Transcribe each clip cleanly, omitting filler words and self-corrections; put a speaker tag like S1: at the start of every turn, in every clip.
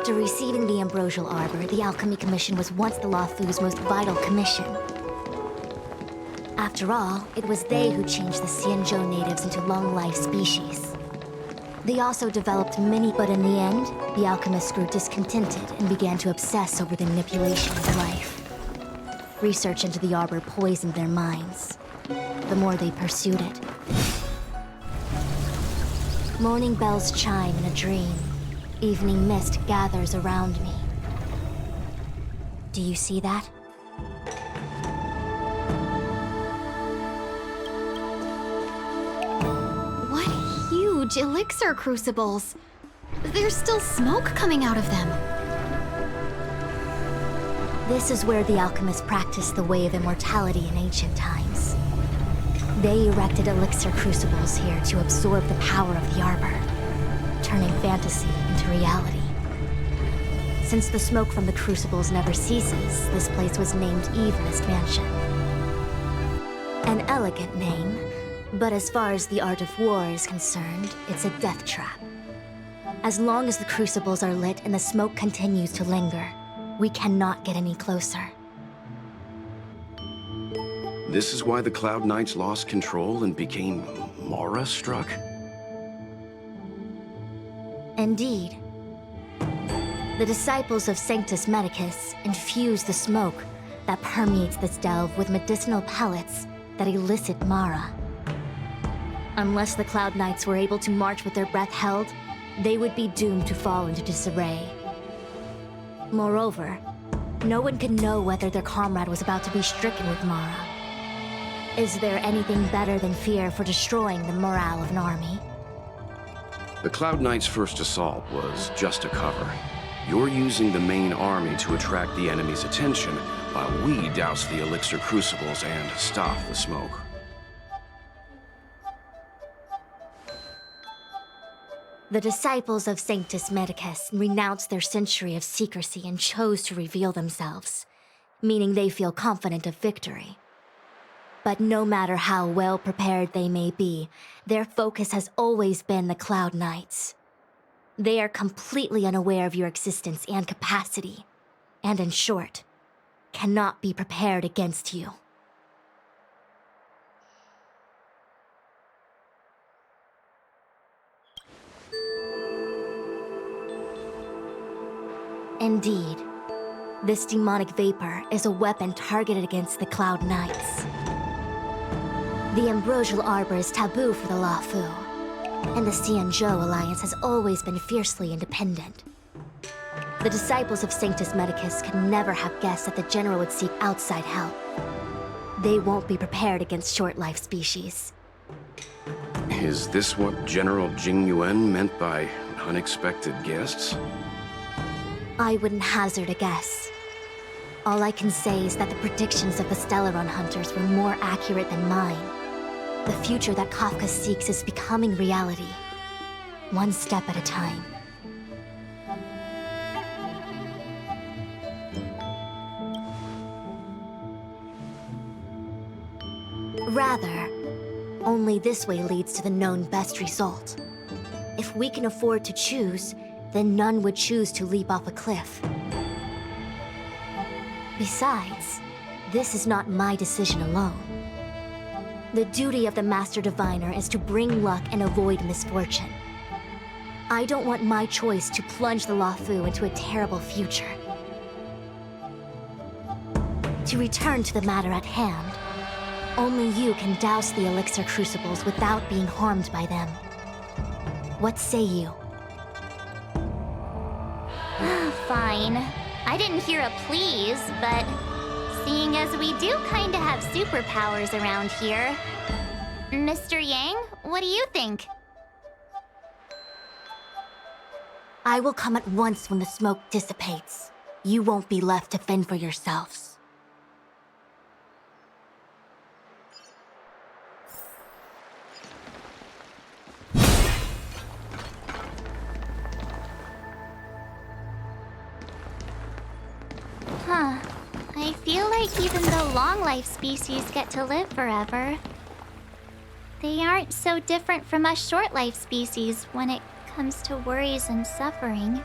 S1: After receiving the Ambrosial Arbor, the Alchemy Commission was once the Luofu's most vital commission. After all, it was they who changed the Xianzhou natives into long-life species. They also developed many, but in the end, the alchemists grew discontented and began to obsess over the manipulation of life. Research into the Arbor poisoned their minds, the more they pursued it. Morning bells chime in a dream. Evening mist gathers around me. Do you see that?
S2: What huge elixir crucibles! There's still smoke coming out of them.
S1: This is where the alchemists practiced the way of immortality in ancient times. They erected elixir crucibles here to absorb the power of the Arbor, turning fantasy into reality. Since the smoke from the crucibles never ceases, this place was named Eve Mist Mansion. An elegant name, but as far as the art of war is concerned, it's a death trap. As long as the crucibles are lit and the smoke continues to linger, we cannot get any closer.
S3: This is why the Cloud Knights lost control and became Mara-struck?
S1: Indeed. The disciples of Sanctus Medicus infuse the smoke that permeates this delve with medicinal pellets that elicit Mara. Unless the Cloud Knights were able to march with their breath held, they would be doomed to fall into disarray. Moreover, no one could know whether their comrade was about to be stricken with Mara. Is there anything better than fear for destroying the morale of an army?
S3: The Cloud Knights' first assault was just a cover. You're using the main army to attract the enemy's attention, while we douse the elixir crucibles and stop the smoke.
S1: The disciples of Sanctus Medicus renounced their century of secrecy and chose to reveal themselves, meaning they feel confident of victory. But no matter how well prepared they may be, their focus has always been the Cloud Knights. They are completely unaware of your existence and capacity, and in short, cannot be prepared against you. Indeed, this demonic vapor is a weapon targeted against the Cloud Knights. The Ambrosial Arbor is taboo for the Luofu, and the Xianzhou alliance has always been fiercely independent. The disciples of Sanctus Medicus could never have guessed that the General would seek outside help. They won't be prepared against short-life species.
S3: Is this what General Jing Yuan meant by unexpected guests?
S1: I wouldn't hazard a guess. All I can say is that the predictions of the Stellaron hunters were more accurate than mine. The future that Kafka seeks is becoming reality, one step at a time. Rather, only this way leads to the known best result. If we can afford to choose, then none would choose to leap off a cliff. Besides, this is not my decision alone. The duty of the Master Diviner is to bring luck and avoid misfortune. I don't want my choice to plunge the Luofu into a terrible future. To return to the matter at hand, only you can douse the elixir crucibles without being harmed by them. What say you?
S4: Fine. I didn't hear a please, but seeing as we do kinda have superpowers around here, Mr. Yang, what do you think?
S1: I will come at once when the smoke dissipates. You won't be left to fend for yourselves.
S4: Huh. I feel like even though long-life species get to live forever, they aren't so different from us short-life species when it comes to worries and suffering.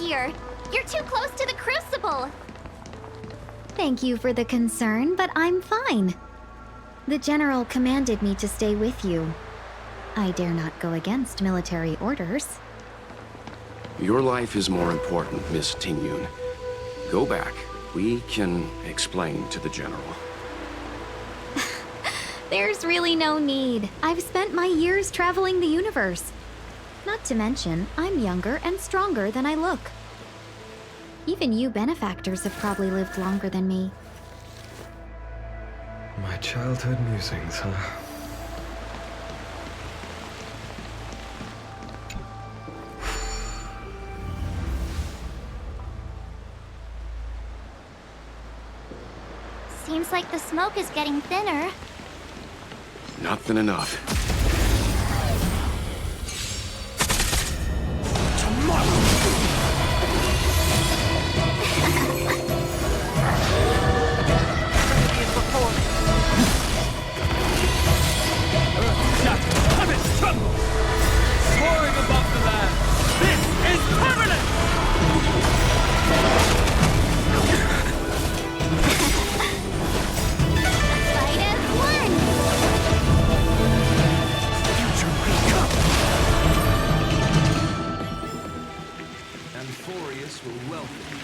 S4: here. You're too close to the crucible.
S2: Thank you for the concern, but I'm fine. The General commanded me to stay with you. I dare not go against military orders.
S3: Your life is more important, Miss Tingyun. Go back. We can explain to the General.
S2: There's really no need. I've spent my years traveling the universe. Not to mention, I'm younger and stronger than I look. Even you benefactors have probably lived longer than me.
S5: My childhood musings, huh?
S4: Seems like the smoke is getting thinner.
S3: Not thin enough.
S6: Soaring above the land. This is permanent!
S4: Fight as one!
S6: Amphorius will welcome you.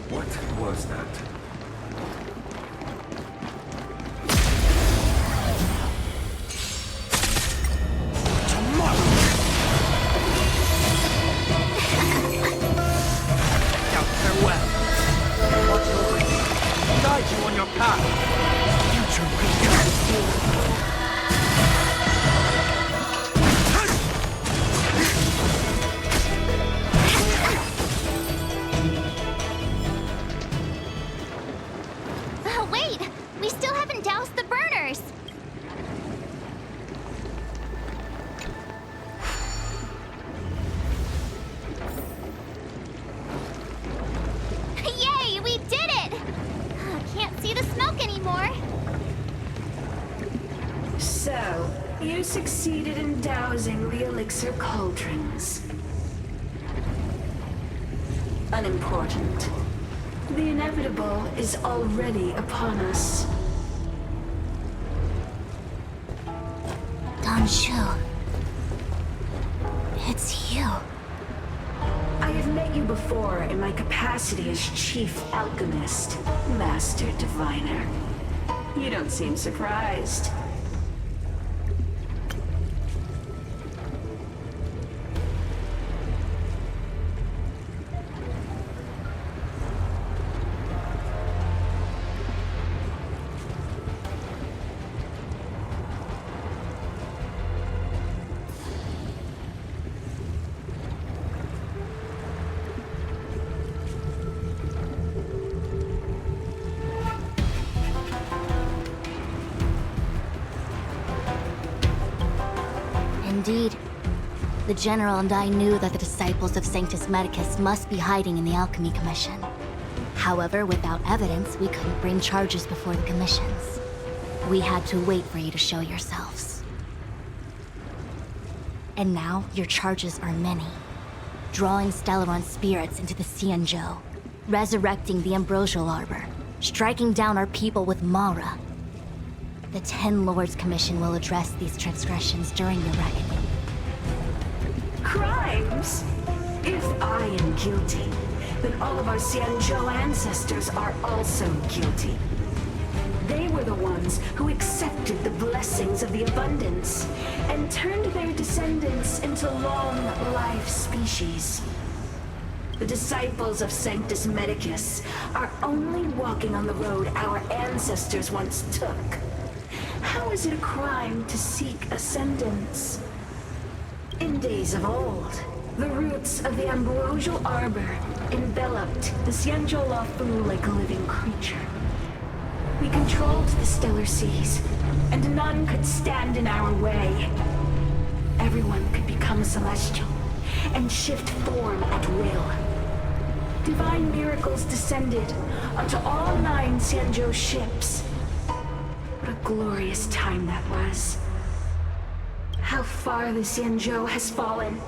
S5: What was that?
S6: Now farewell. Watch over you. Guide you on your path. Future will come.
S4: Wait! We still haven't doused the burners! Yay! We did it! Can't see the smoke anymore.
S7: So, you succeeded in dousing the elixir cauldrons. Unimportant. The inevitable is already upon us.
S1: Shu. It's you.
S7: I have met you before in my capacity as Chief Alchemist, Master Diviner. You don't seem surprised.
S1: Indeed. The General and I knew that the disciples of Sanctus Medicus must be hiding in the Alchemy Commission. However, without evidence, we couldn't bring charges before the commissions. We had to wait for you to show yourselves. And now, your charges are many. Drawing Stellaron spirits into the Xianzhou, resurrecting the Ambrosial Arbor, striking down our people with Mara. The Ten Lords Commission will address these transgressions during your reckoning.
S7: Crimes? If I am guilty, then all of our Xianzhou ancestors are also guilty. They were the ones who accepted the blessings of the abundance and turned their descendants into long-life species. The disciples of Sanctus Medicus are only walking on the road our ancestors once took. How is it a crime to seek ascendance? In days of old, the roots of the Ambrosial Arbor enveloped the Xianzhou Lafu like a living creature. We controlled the stellar seas, and none could stand in our way. Everyone could become celestial and shift form at will. divine miracles descended onto all 9 Xianzhou ships. What a glorious time that was. How far the Xianzhou has fallen.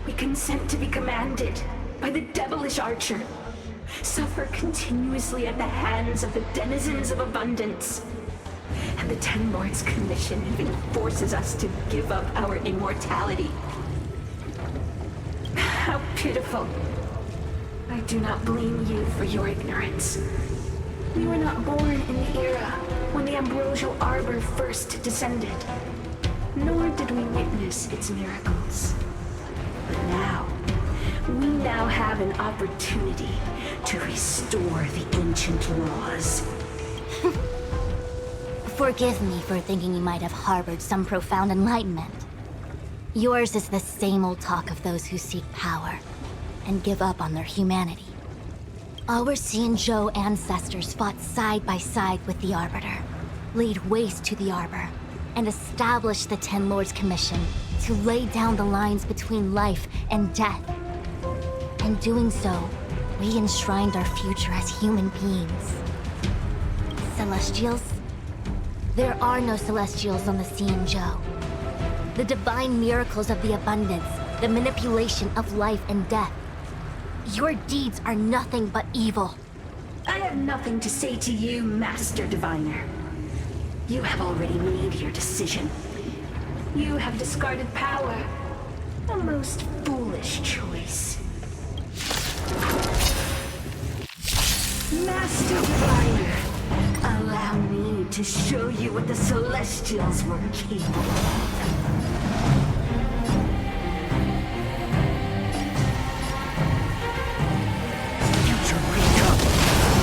S7: We consent to be commanded by the devilish archer. Suffer continuously at the hands of the denizens of abundance. And the Ten Lords' commission even forces us to give up our immortality. How pitiful. I do not blame you for your ignorance. We were not born in the era when the ambrosial arbor first descended, nor did we witness its miracles. But we now have an opportunity to restore the ancient laws.
S1: Forgive me for thinking you might have harbored some profound enlightenment. Yours is the same old talk of those who seek power and give up on their humanity. Our Xianzhou ancestors fought side by side with the Arbiter, laid waste to the Arbor, and established the Ten Lords' Commission to lay down the lines between life and death. In doing so, we enshrined our future as human beings. Celestials? There are no Celestials on the Xianzhou. The divine miracles of the abundance, the manipulation of life and death. Your deeds are nothing but evil.
S7: I have nothing to say to you, Master Diviner. You have already made your decision. You have discarded power. A most foolish choice. Master Diviner, allow me to show you what the Celestials were capable of.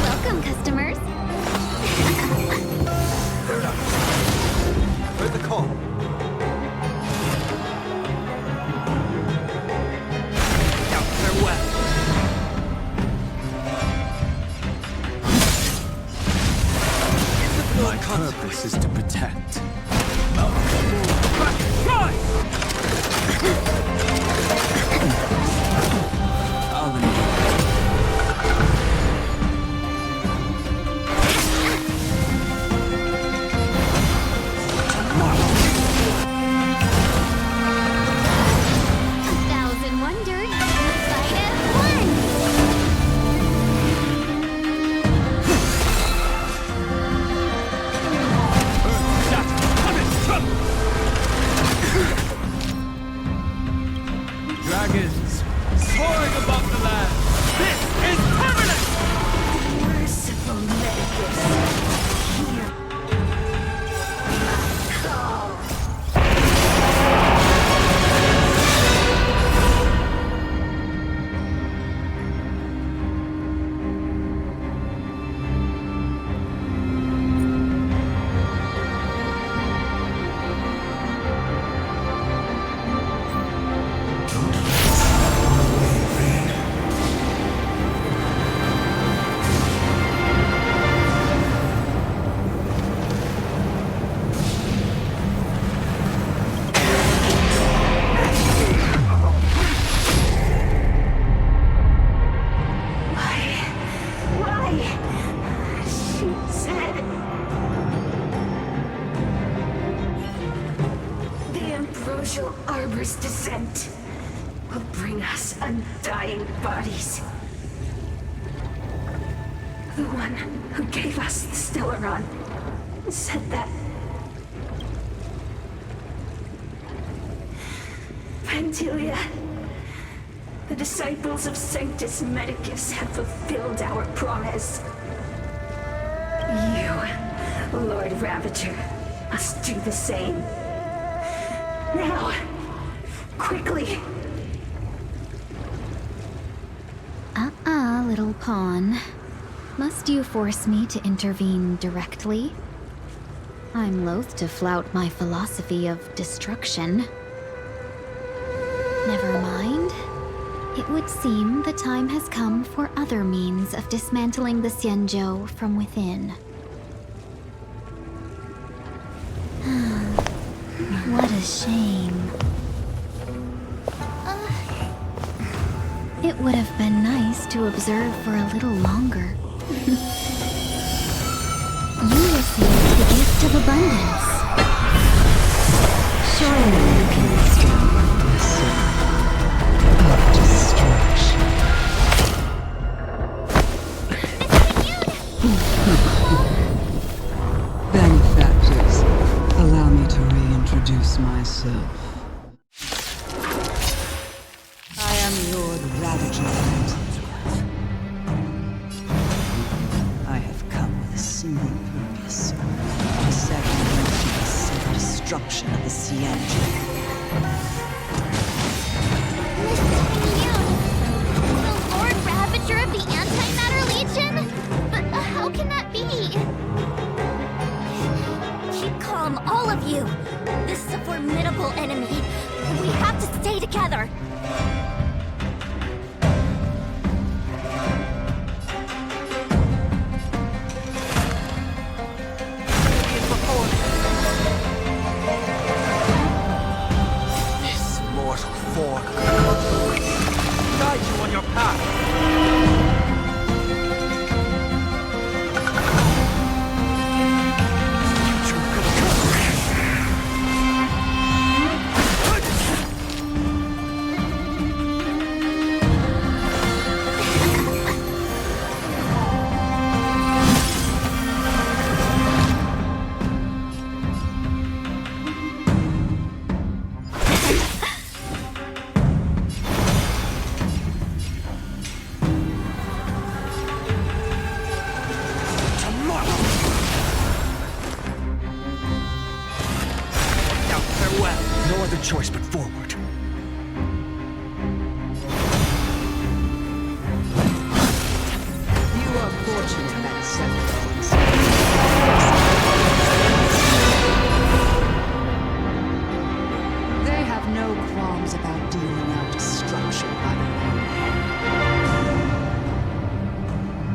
S2: Welcome, customers.
S6: They're up. Heard the call. Now farewell.
S8: My purpose is to protect.
S6: Dragons soaring above the land. This is permanent!
S7: Merciful Medicus, hear my call. Arbor's descent will bring us undying bodies. The one who gave us the Stellaron said that Pantilia, the disciples of Sanctus Medicus have fulfilled our promise. You, Lord Ravager, must do the same. Now, quickly.
S2: Little pawn. Must you force me to intervene directly? I'm loath to flout my philosophy of destruction. Never mind. It would seem the time has come for other means of dismantling the Xianzhou from within. What a shame. It would have been nice to observe for a little longer. You received the gift of abundance. Surely you can restore the soul of destruction.
S9: Benefactors, allow me to reintroduce myself. I am Lord Ravager. I have come with a single purpose: to set in motion the self-destruction of the Xianzhou.
S4: The Lord Ravager of the Antimatter Legion? But how can that be?
S1: Keep calm, all of you. This is a formidable enemy. We have to stay together.
S6: This mortal form. Guide you on your path. No other choice but forward.
S9: You are fortunate that seven. They have no qualms about dealing out destruction by their own.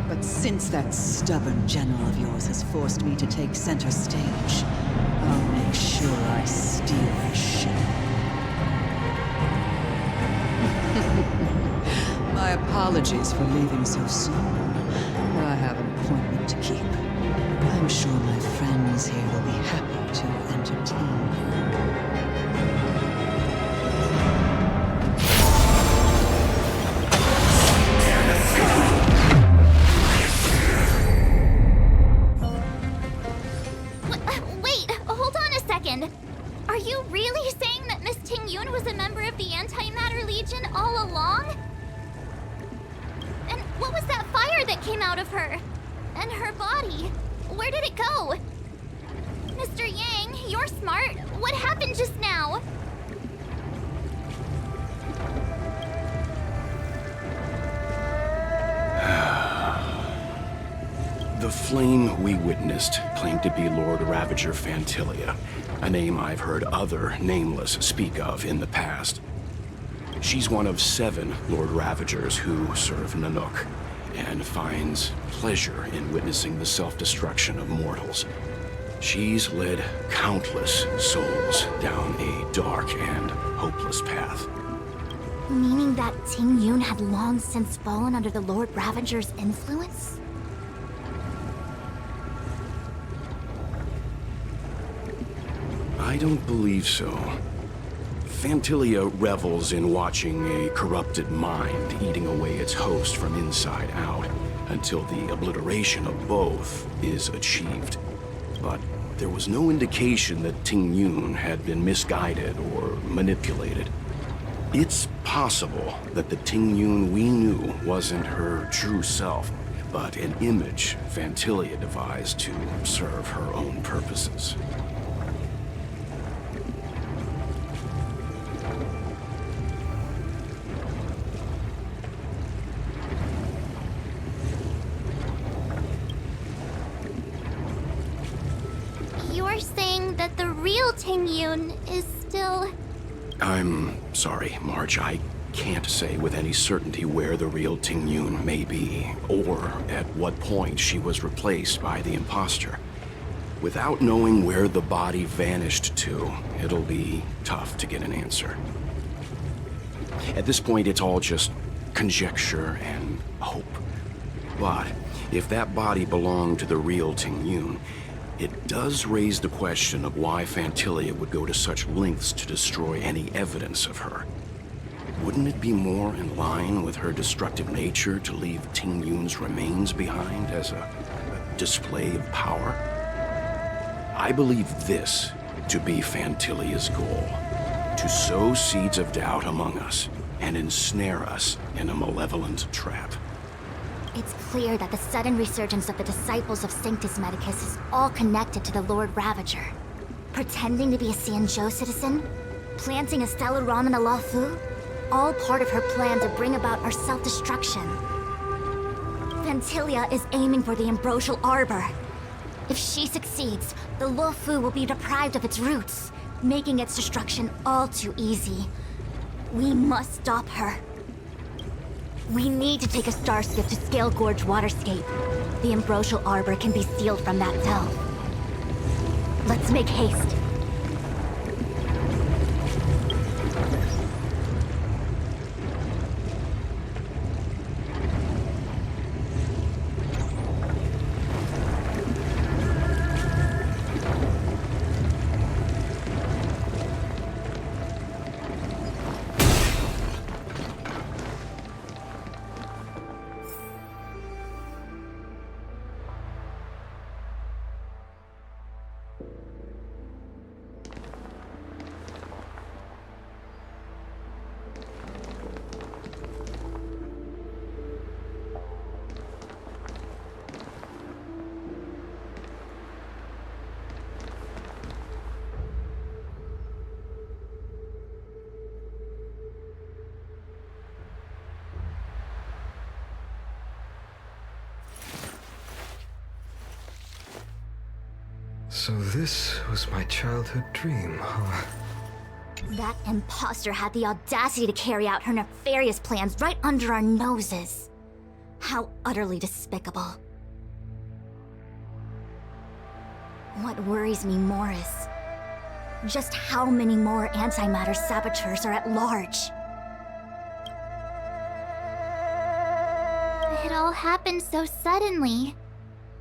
S9: But since that stubborn general of yours has forced me to take center stage, I'll make sure I steal her ship. My apologies for leaving so soon, but I have an appointment to keep. I'm sure my friends here will be happy to entertain you.
S4: Wait, hold on a second. Are you really saying that Miss Ting-Yun was a member of the Antimatter Legion all along? And what was that fire that came out of her? And her body? Where did it go? Mr. Yang, you're smart. What happened just now?
S3: The flame we witnessed claimed to be Lord Ravager Fantilia, a name I've heard other Nameless speak of in the past. She's one of 7 Lord Ravagers who serve Nanook, and finds pleasure in witnessing the self-destruction of mortals. She's led countless souls down a dark and hopeless path.
S1: Meaning that Ting-Yun had long since fallen under the Lord Ravager's influence?
S3: I don't believe so. Fantilia revels in watching a corrupted mind eating away its host from inside out until the obliteration of both is achieved. But there was no indication that Ting-Yun had been misguided or manipulated. It's possible that the Ting-Yun we knew wasn't her true self, but an image Fantilia devised to serve her own purposes.
S4: You're saying that the real Ting-Yun is still...
S3: I'm sorry, Marge. I can't say with any certainty where the real Ting-Yun may be, or at what point she was replaced by the imposter. Without knowing where the body vanished to, it'll be tough to get an answer. At this point, it's all just conjecture and hope. But if that body belonged to the real Ting Yun, it does raise the question of why Fantilia would go to such lengths to destroy any evidence of her. Wouldn't it be more in line with her destructive nature to leave Ting Yun's remains behind as a display of power? I believe this to be Fantilia's goal: to sow seeds of doubt among us and ensnare us in a malevolent trap.
S1: It's clear that the sudden resurgence of the disciples of Sanctus Medicus is all connected to the Lord Ravager. Pretending to be a Xianzhou citizen, planting a stellar Ram in a Luofu, all part of her plan to bring about our self-destruction. Fantilia is aiming for the ambrosial arbor. If she succeeds, the Luofu will be deprived of its roots, making its destruction all too easy. We must stop her. We need to take a starship to Scale Gorge Waterscape. The ambrosial arbor can be sealed from that delve. Let's make haste.
S5: So this was my childhood dream, huh?
S1: That imposter had the audacity to carry out her nefarious plans right under our noses. How utterly despicable. What worries me more is just how many more antimatter saboteurs are at large.
S4: It all happened so suddenly.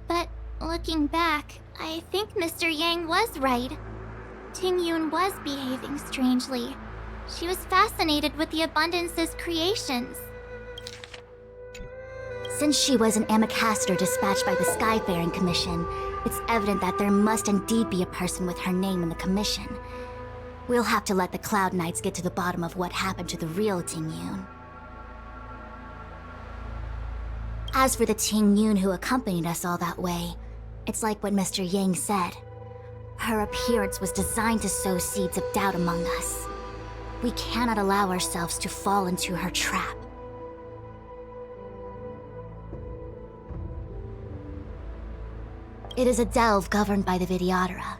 S4: But looking back, I think Mr. Yang was right. Ting Yun was behaving strangely. She was fascinated with the Abundance's creations.
S1: Since she was an Amicastor dispatched by the Skyfaring Commission, it's evident that there must indeed be a person with her name in the commission. We'll have to let the Cloud Knights get to the bottom of what happened to the real Ting Yun. As for the Ting Yun who accompanied us all that way, it's like what Mr. Yang said. Her appearance was designed to sow seeds of doubt among us. We cannot allow ourselves to fall into her trap. It is a delve governed by the Vidyadhara,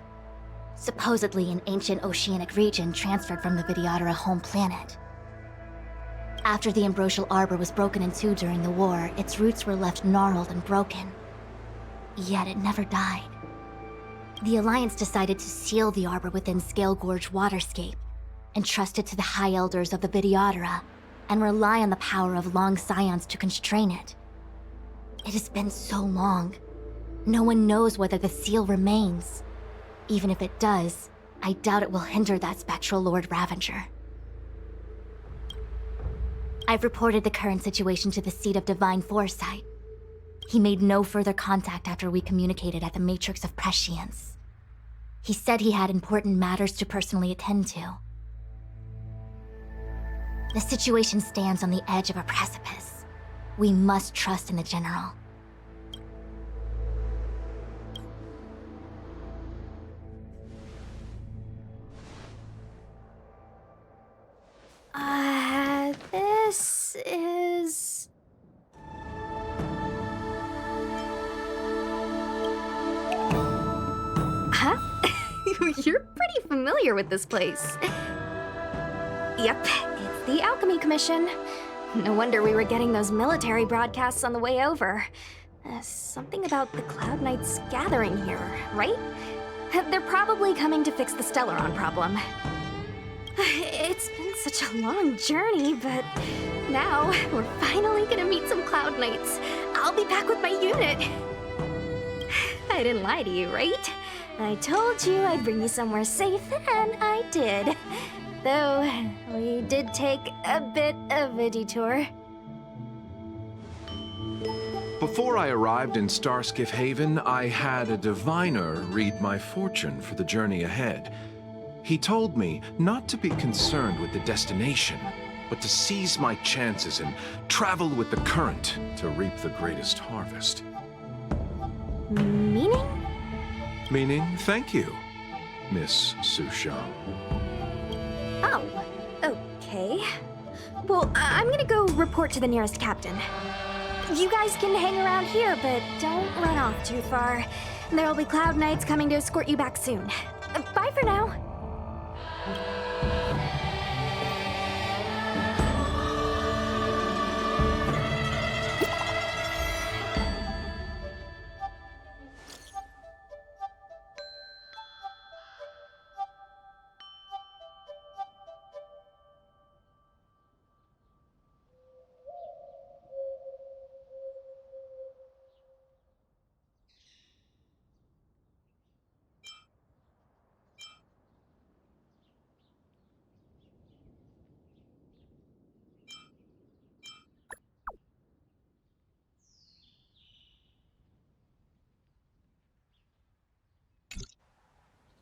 S1: supposedly an ancient oceanic region transferred from the Vidyadhara home planet. After the ambrosial arbor was broken in two during the war, its roots were left gnarled and broken. Yet it never died. The Alliance decided to seal the arbor within Scale Gorge Waterscape, entrust it to the High Elders of the Vidyadhara, and rely on the power of long scions to constrain it. It has been so long. No one knows whether the seal remains. Even if it does, I doubt it will hinder that spectral Lord Ravager. I've reported the current situation to the Seat of Divine Foresight. He made no further contact after we communicated at the Matrix of Prescience. He said he had important matters to personally attend to. The situation stands on the edge of a precipice. We must trust in the General.
S2: This is... Huh? You're pretty familiar with this place. Yep, it's the Alchemy Commission. No wonder we were getting those military broadcasts on the way over. Something about the Cloud Knights gathering here, right? They're probably coming to fix the Stellaron problem. It's been such a long journey, but
S10: now. We're finally gonna meet some Cloud Knights. I'll be back with my unit. I didn't lie to you, right? I told you I'd bring you somewhere safe, and I did. Though, we did take a bit of a detour.
S11: Before I arrived in Starskiff Haven, I had a diviner read my fortune for the journey ahead. He told me not to be concerned with the destination, but to seize my chances and travel with the current to reap the greatest harvest.
S10: Meaning?
S11: Meaning, thank you, Miss Sushang.
S10: Oh, okay. Well, I'm gonna go report to the nearest captain. You guys can hang around here, but don't run off too far. There'll be Cloud Knights coming to escort you back soon. Bye for now.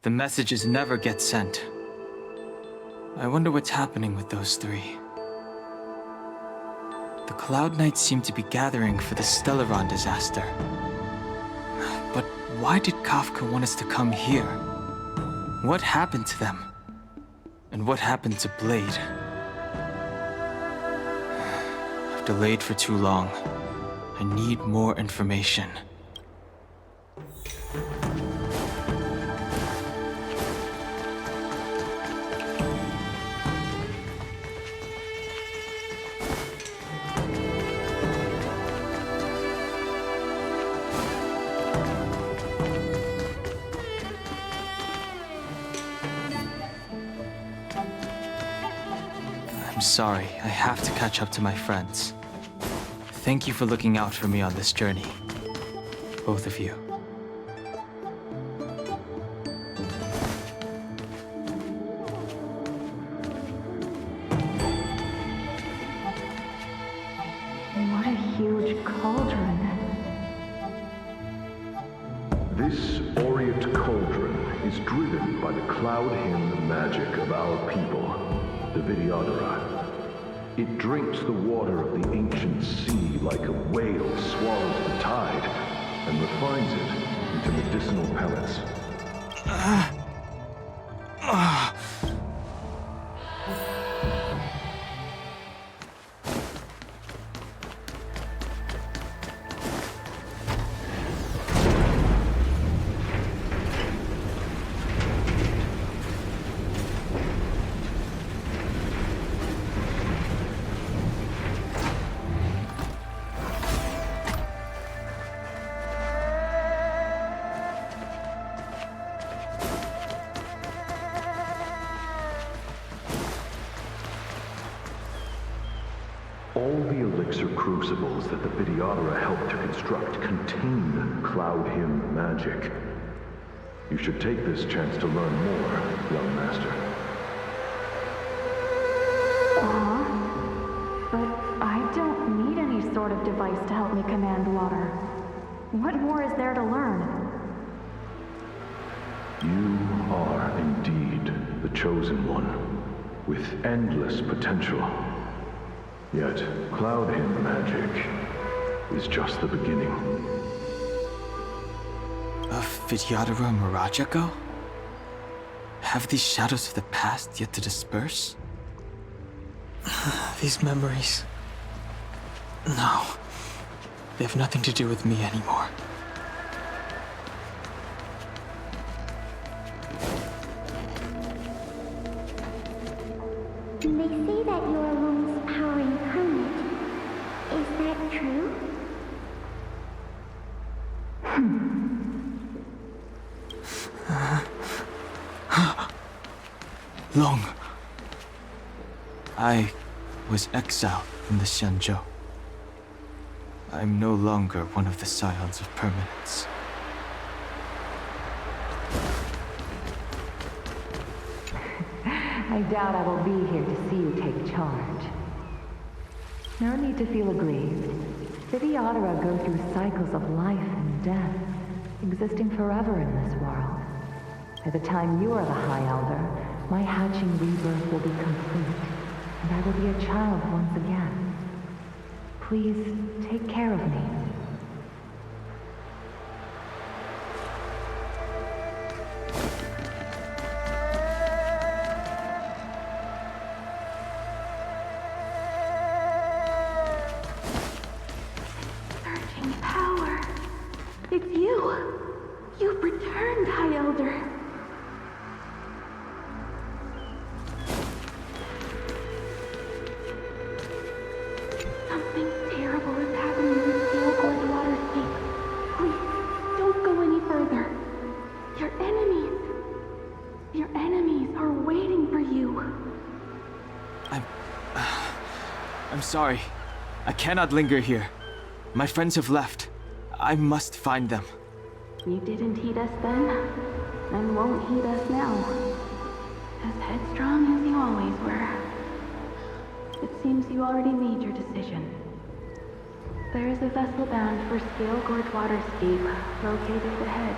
S6: The messages never get sent. I wonder what's happening with those three. The Cloud Knights seem to be gathering for the Stellaron disaster. But why did Kafka want us to come here? What happened to them? And what happened to Blade? I've delayed for too long. I need more information. I'm sorry, I have to catch up to my friends. Thank you for looking out for me on this journey. Both of you.
S7: What a huge cauldron.
S12: This Orient cauldron is driven by the cloud hymn magic of our people, the Vidyadhara. It drinks the water of the ancient sea like a whale swallows the tide and refines it into medicinal pellets. All the elixir crucibles that the Vidyadhara helped to construct contain cloud hymn magic. You should take this chance to learn more, young master.
S13: But I don't need any sort of device to help me command water. What more is there to learn?
S12: You are indeed the chosen one, with endless potential. Yet, cloud hymn magic is just the beginning.
S6: Of Vidyadhara Mirajago? Have these shadows of the past yet to disperse? These memories... No. They have nothing to do with me anymore.
S14: They say that you are Lung's power incarnate. Is that true?
S6: Lung. I was exiled in the Xianzhou. I'm no longer one of the Scions of Permanence.
S13: I doubt I will be here to see you take charge. No need to feel aggrieved. Vidyadhara go through cycles of life and death, existing forever in this world. By the time you are the High Elder, my hatching rebirth will be complete, and I will be a child once again. Please take care of me. Surging power. It's you. You've returned, High Elder. Something terrible is happening in the Steel Gorge Waterscape. Please, don't go any further. Your enemies are waiting for you.
S6: I'm sorry. I cannot linger here. My friends have left. I must find them.
S13: You didn't heed us then, and won't heed us now. As headstrong as you always were. It seems you already made your decision. There is a vessel bound for Scale Gorge Waterscape, located ahead.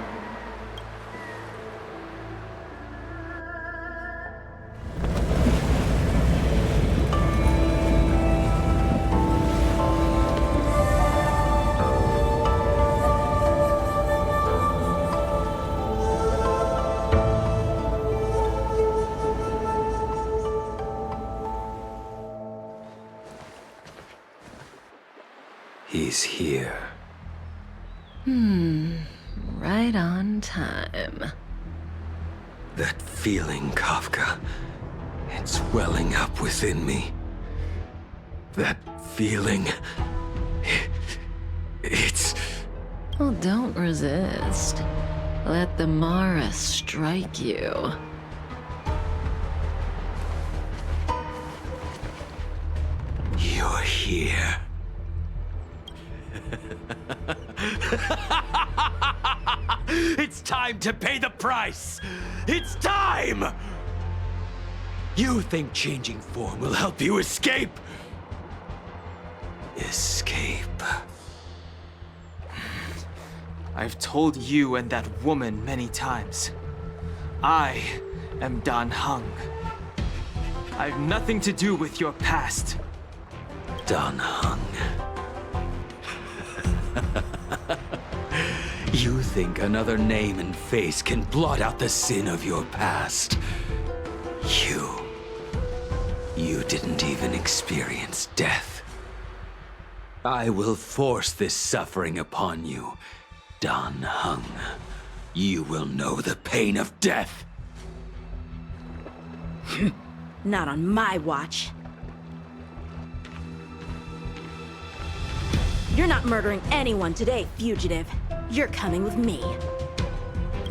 S15: He's here.
S16: Right on time.
S15: That feeling, Kafka. It's welling up within me. That feeling. It's...
S16: Well, don't resist. Let the Mara strike you.
S15: You're here. It's time to pay the price! It's time! You think changing form will help you escape? Escape?
S6: I've told you and that woman many times. I am Dan Heng. I've nothing to do with your past.
S15: Dan Heng. You think another name and face can blot out the sin of your past? You didn't even experience death. I will force this suffering upon you, Dan Heng. You will know the pain of death.
S17: Not on my watch. You're not murdering anyone today, fugitive. You're coming with me.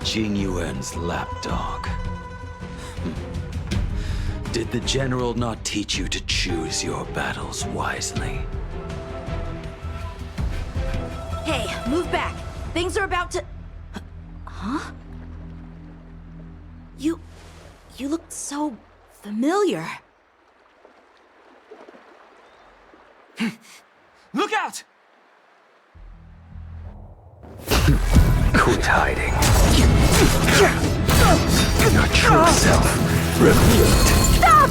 S15: Jing Yuan's lapdog. Did the general not teach you to choose your battles wisely?
S17: Hey, move back. Things are about to... Huh? You look so familiar.
S6: Look out!
S15: Quit hiding. Your true self revealed.
S17: Stop!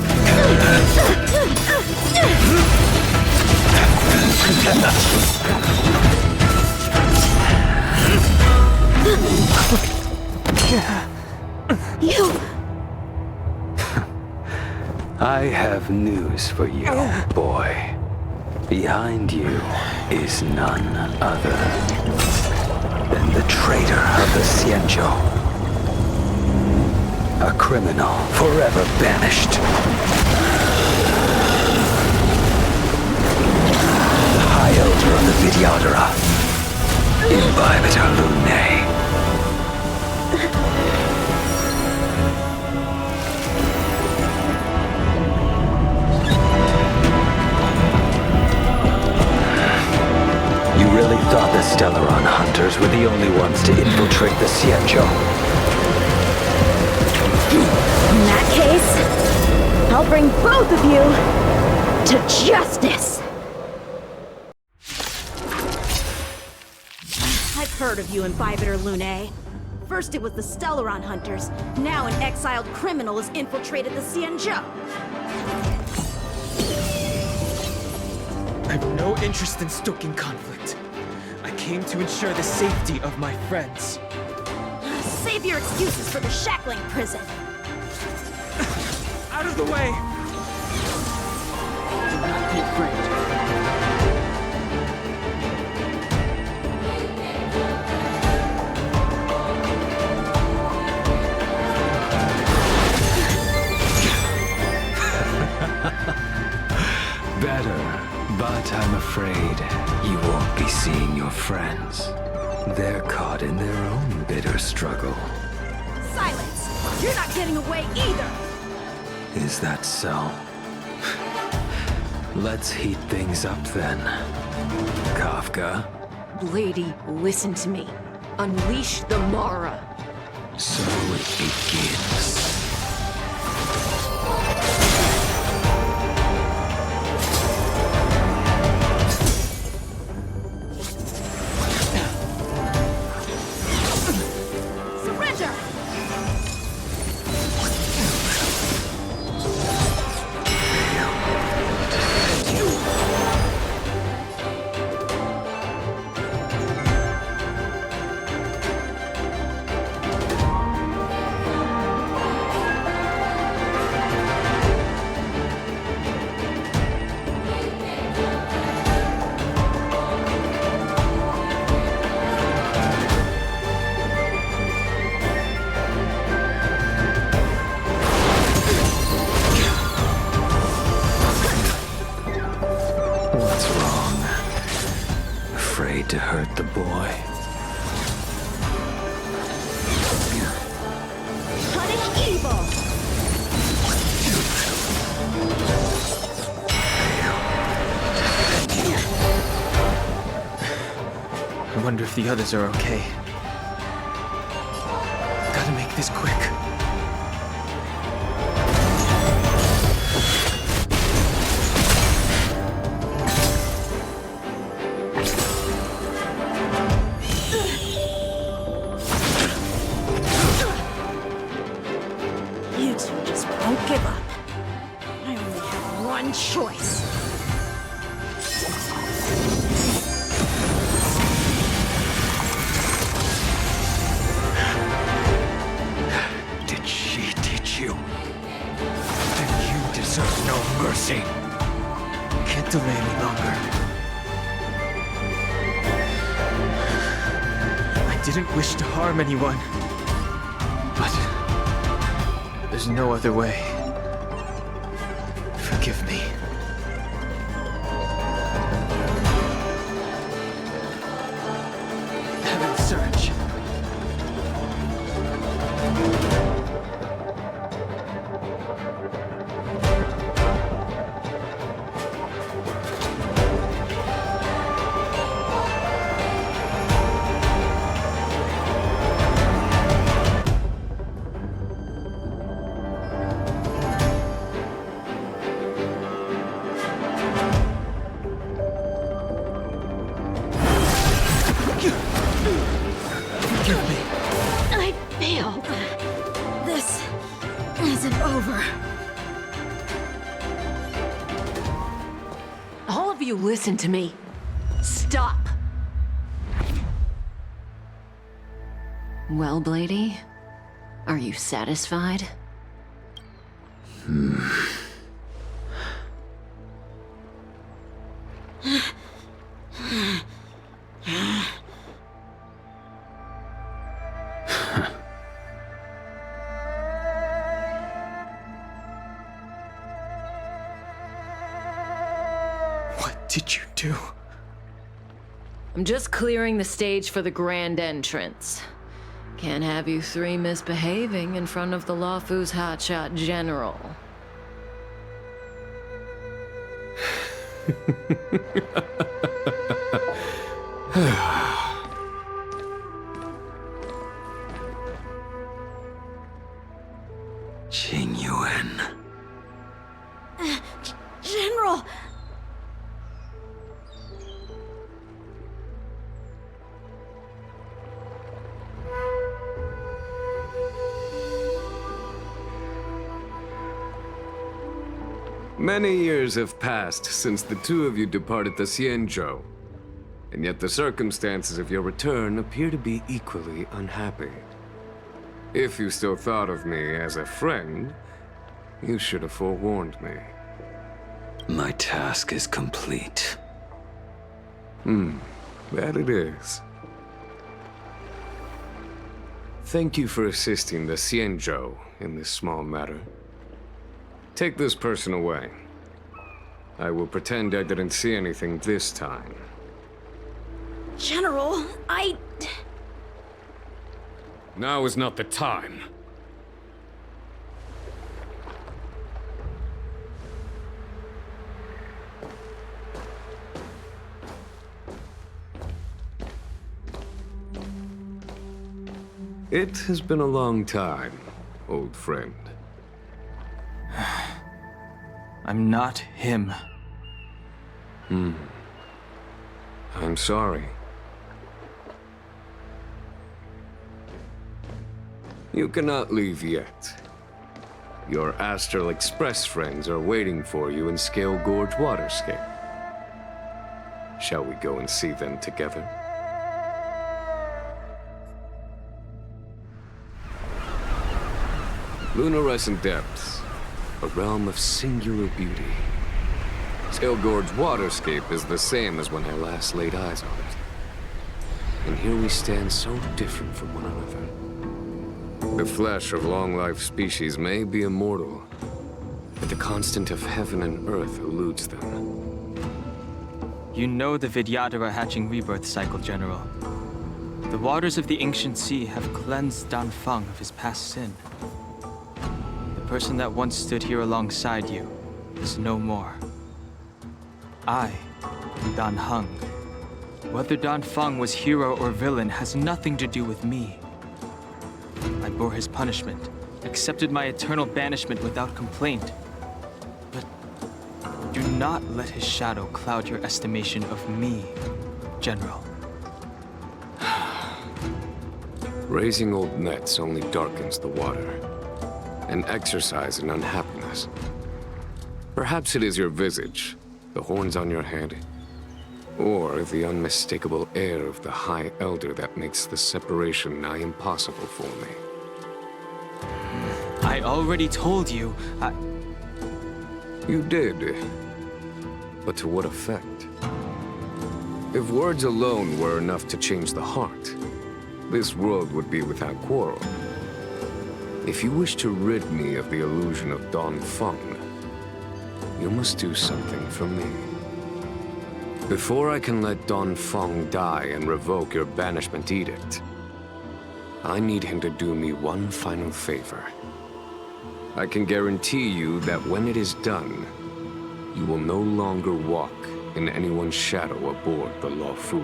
S17: You...
S15: I have news for you, boy. Behind you is none other than the traitor of the Xianzhou. A criminal forever banished. The High Elder of the Vidyadhara. Imbibitor Lunae. really thought the Stellaron hunters were the only ones to infiltrate the Xianzhou.
S10: In that case, I'll bring both of you to justice!
S17: I've heard of you and Bibiter Lune. First it was the Stellaron hunters, now an exiled criminal has infiltrated the Xianzhou.
S6: I have no interest in stoking conflict. I came to ensure the safety of my friends.
S17: Save your excuses for the shackling prison.
S6: Out of the way! Do not be afraid.
S15: Better, but I'm afraid you won't be seeing your friends. They're caught in their own bitter struggle.
S17: Silence! You're not getting away either!
S15: Is that so? Let's heat things up then. Kafka?
S18: Lady, listen to me. Unleash the Mara.
S15: So it begins. To hurt the boy.
S17: Punish evil!
S6: I wonder if the others are okay. Gotta make this quick.
S17: Give up. I only have one choice.
S15: Did she teach you? Then you deserve no mercy.
S6: Can't delay any longer. I didn't wish to harm anyone. But there's no other way. Forgive me. Heaven search.
S10: I failed. This isn't over.
S18: All of you listen to me. Stop.
S16: Well, Blady, are you satisfied?
S6: What did you do?
S16: I'm just clearing the stage for the grand entrance. Can't have you three misbehaving in front of the Luofu's hotshot general.
S15: Qing Yuan.
S17: General!
S19: Many years have passed since the two of you departed the Xianzhou, and yet the circumstances of your return appear to be equally unhappy. If you still thought of me as a friend, you should have forewarned me.
S15: My task is complete.
S19: That it is. Thank you for assisting the Xianzhou in this small matter. Take this person away. I will pretend I didn't see anything this time.
S17: General,
S19: Now is not the time. It has been a long time, old friend.
S6: I'm not him.
S19: I'm sorry. You cannot leave yet. Your Astral Express friends are waiting for you in Scale Gorge Waterscape. Shall we go and see them together? Lunarescent Depths, a realm of singular beauty. Scale Gorge Waterscape is the same as when I last laid eyes on it. And here we stand so different from one another. The flesh of long-life species may be immortal, but the constant of heaven and earth eludes them.
S6: You know the Vidyadhara hatching rebirth cycle, General. The waters of the ancient sea have cleansed Danfeng of his past sin. The person that once stood here alongside you is no more. I am Dan Heng. Whether Danfeng was hero or villain has nothing to do with me. I bore his punishment, accepted my eternal banishment without complaint. But do not let his shadow cloud your estimation of me, General.
S19: Raising old nets only darkens the water, an exercise in unhappiness. Perhaps it is your visage, the horns on your head, or the unmistakable air of the High Elder that makes the separation nigh impossible for me.
S6: I already told you,
S19: You did. But to what effect? If words alone were enough to change the heart, this world would be without quarrel. If you wish to rid me of the illusion of Danfeng, you must do something for me. Before I can let Danfeng die and revoke your banishment edict, I need him to do me one final favor. I can guarantee you that when it is done, you will no longer walk in anyone's shadow aboard the Lawfu.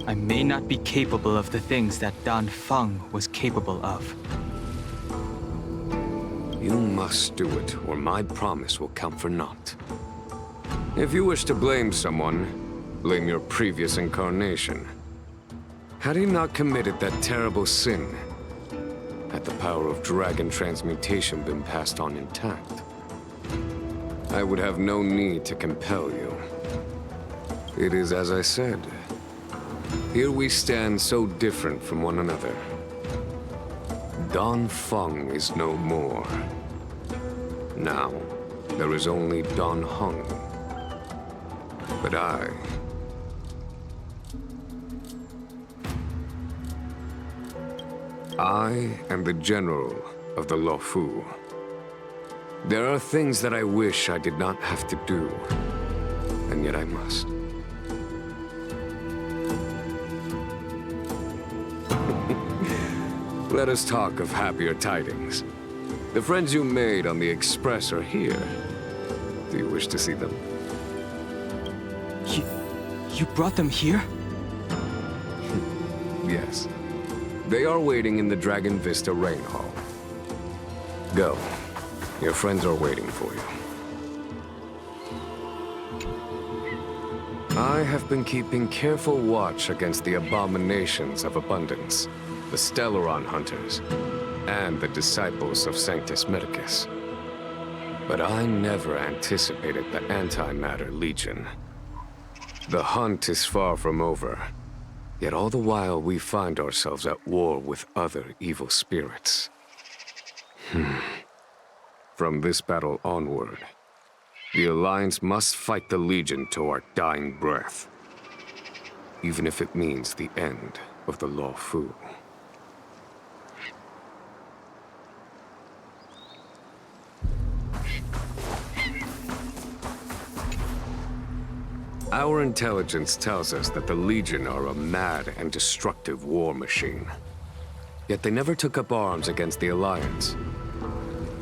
S6: I may not be capable of the things that Dan Feng was capable of.
S19: You must do it, or my promise will count for naught. If you wish to blame someone, blame your previous incarnation. Had he not committed that terrible sin, had the power of dragon transmutation been passed on intact, I would have no need to compel you. It is as I said. Here we stand so different from one another. Dan Feng is no more. Now, there is only Dan Heng. But I am the general of the Luofu. There are things that I wish I did not have to do, and yet I must. Let us talk of happier tidings. The friends you made on the Express are here. Do you wish to see them?
S6: You brought them here?
S19: Yes. They are waiting in the Dragon Vista Rain Hall. Go. Your friends are waiting for you. I have been keeping careful watch against the abominations of abundance, the Stellaron Hunters, and the disciples of Sanctus Medicus. But I never anticipated the Antimatter Legion. The hunt is far from over, yet all the while we find ourselves at war with other evil spirits. From this battle onward, the Alliance must fight the Legion to our dying breath, even if it means the end of the Luofu. Our intelligence tells us that the Legion are a mad and destructive war machine. Yet they never took up arms against the Alliance.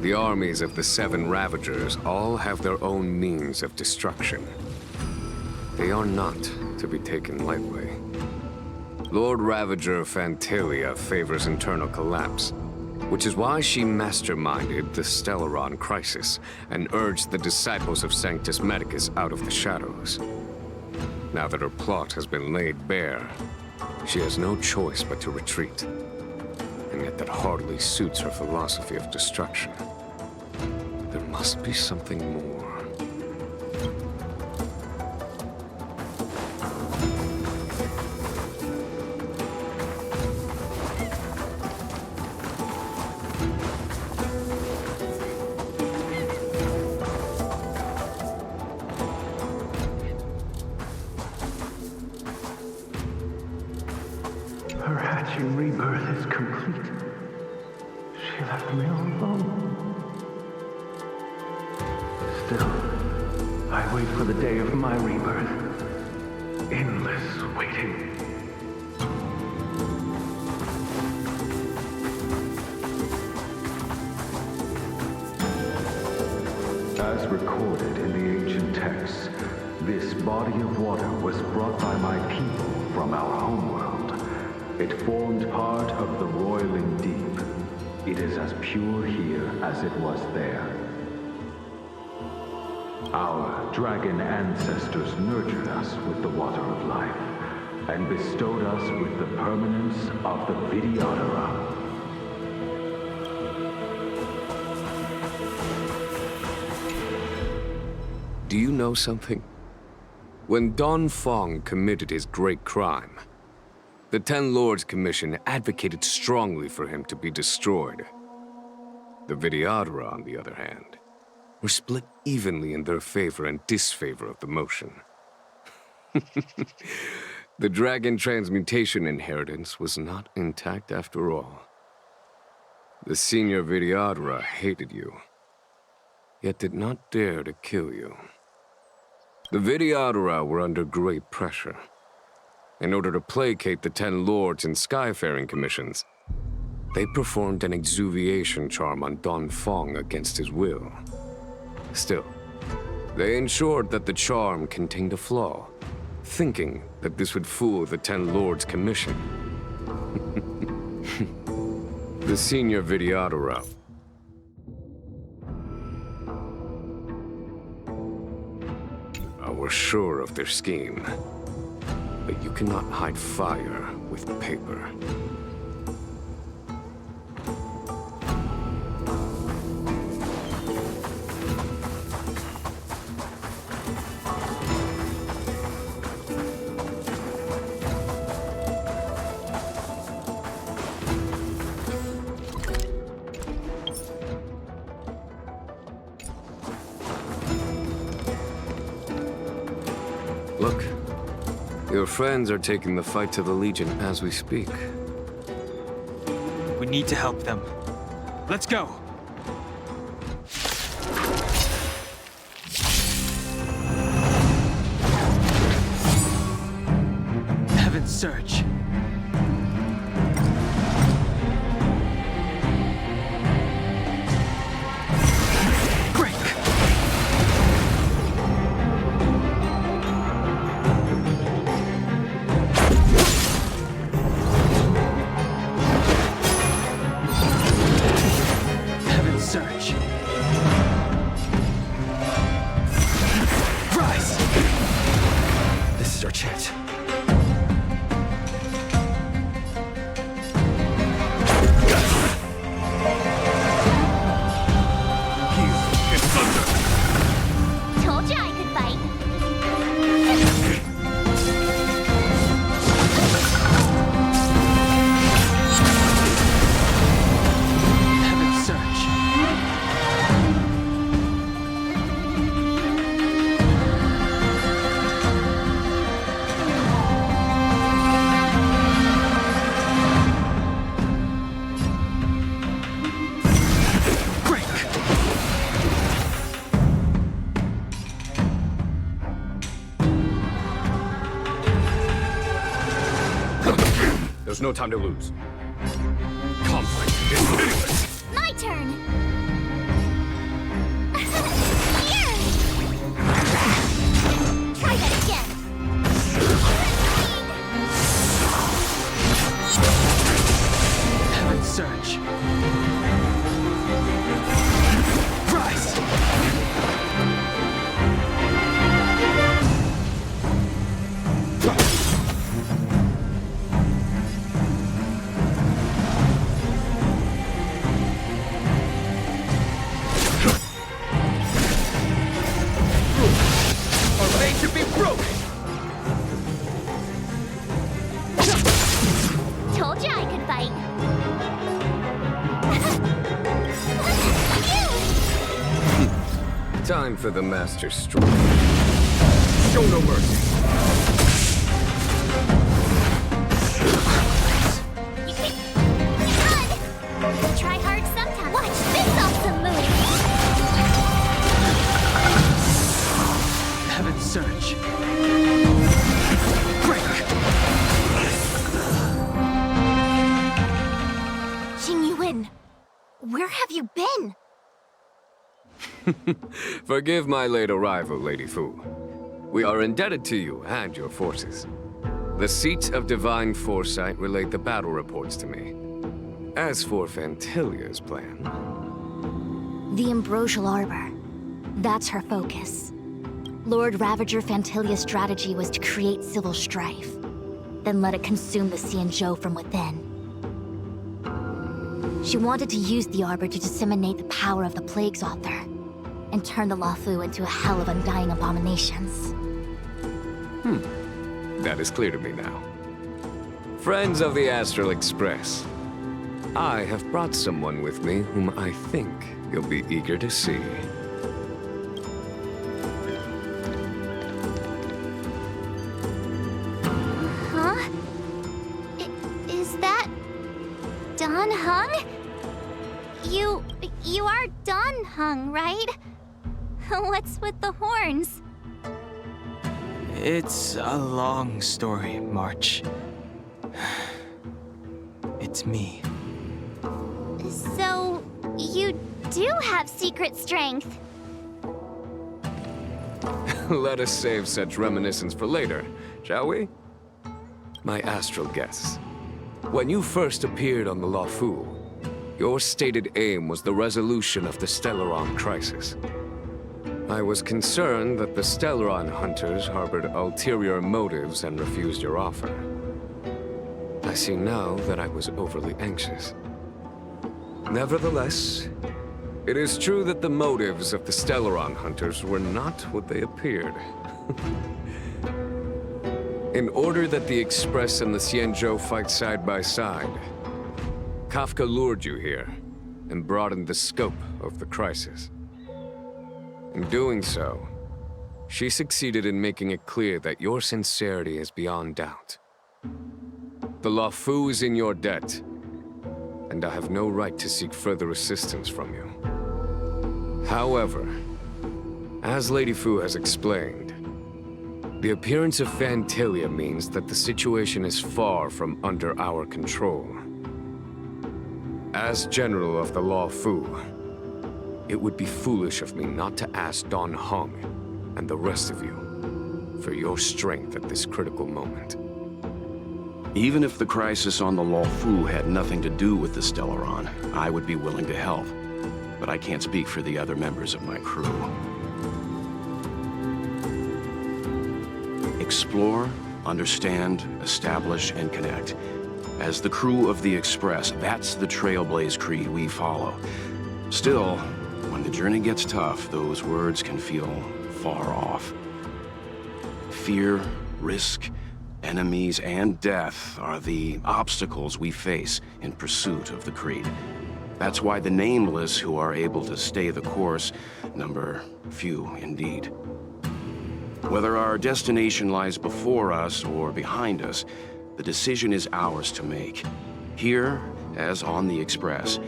S19: The armies of the Seven Ravagers all have their own means of destruction. They are not to be taken lightly. Lord Ravager Fantalia favors internal collapse, which is why she masterminded the Stellaron crisis and urged the disciples of Sanctus Medicus out of the shadows. Now that her plot has been laid bare, she has no choice but to retreat. And yet that hardly suits her philosophy of destruction. There must be something more.
S12: Her hatching rebirth is complete. She left me all alone. Still, I wait for the day of my rebirth. Endless waiting. As recorded in the ancient texts, this body of water was brought by my people from our homeworld. It formed part of the roiling deep. It is as pure here as it was there. Our dragon ancestors nurtured us with the water of life, and bestowed us with the permanence of the Vidyadhara.
S19: Do you know something? When Dan Feng committed his great crime, the Ten Lords Commission advocated strongly for him to be destroyed. The Vidyadhara, on the other hand, were split evenly in their favor and disfavor of the motion. The dragon transmutation inheritance was not intact after all. The senior Vidyadhara hated you, yet did not dare to kill you. The Vidyadhara were under great pressure. In order to placate the Ten Lords and Skyfaring Commissions, they performed an exuviation charm on Dan Feng against his will. Still, they ensured that the charm contained a flaw, thinking that this would fool the Ten Lords' commission. The senior Videodora. I was sure of their scheme. But you cannot hide fire with paper. Look, your friends are taking the fight to the Legion as we speak.
S6: We need to help them. Let's go! Heaven's Surge.
S19: There's no time to lose. Conflict is meaningless.
S4: My turn! Here! Try that again!
S6: Heaven's Surge. Rise!
S4: Told you I could fight.
S19: Time for the Master Stroke. Show no mercy.
S4: Try hard sometime. Watch this awesome move.
S6: Heaven's Surge. Break!
S1: Jingyuan, where have you been?
S19: Forgive my late arrival, Lady Fu. We are indebted to you and your forces. The Seats of Divine Foresight relayed the battle reports to me. As for Fantilia's plan...
S1: The Ambrosial Arbor. That's her focus. Lord Ravager Fantilia's strategy was to create civil strife, then let it consume the Xianzhou from within. She wanted to use the Arbor to disseminate the power of the Plague's Author, and turn the Luofu into a hell of undying abominations.
S19: That is clear to me now. Friends of the Astral Express, I have brought someone with me whom I think you'll be eager to see.
S4: Huh? Is that... Dan Heng? You are Dan Heng, right? What's with the horns?
S6: It's a long story, March. It's me.
S4: So, you do have secret strength.
S19: Let us save such reminiscence for later. shall we? My astral guess. When you first appeared on the Luofu, your stated aim was the resolution of the Stellaron crisis. I was concerned that the Stellaron hunters harbored ulterior motives and refused your offer. I see now that I was overly anxious. Nevertheless, it is true that the motives of the Stellaron hunters were not what they appeared. In order that the Express and the Xianzhou fight side by side, Kafka lured you here and broadened the scope of the crisis. In doing so, she succeeded in making it clear that your sincerity is beyond doubt. The Luofu is in your debt, and I have no right to seek further assistance from you. However, as Lady Fu has explained, the appearance of Phantalia means that the situation is far from under our control. As General of the Luofu, it would be foolish of me not to ask Dan Heng and the rest of you for your strength at this critical moment.
S3: Even if the crisis on the Luofu had nothing to do with the Stellaron, I would be willing to help. But I can't speak for the other members of my crew. Explore, understand, establish, and connect. As the crew of the Express, that's the Trailblaze creed we follow. Still, when the journey gets tough, those words can feel far off. Fear, risk, enemies, and death are the obstacles we face in pursuit of the creed. That's why the nameless who are able to stay the course number few indeed. Whether our destination lies before us or behind us, the decision is ours to make. Here, as on the Express,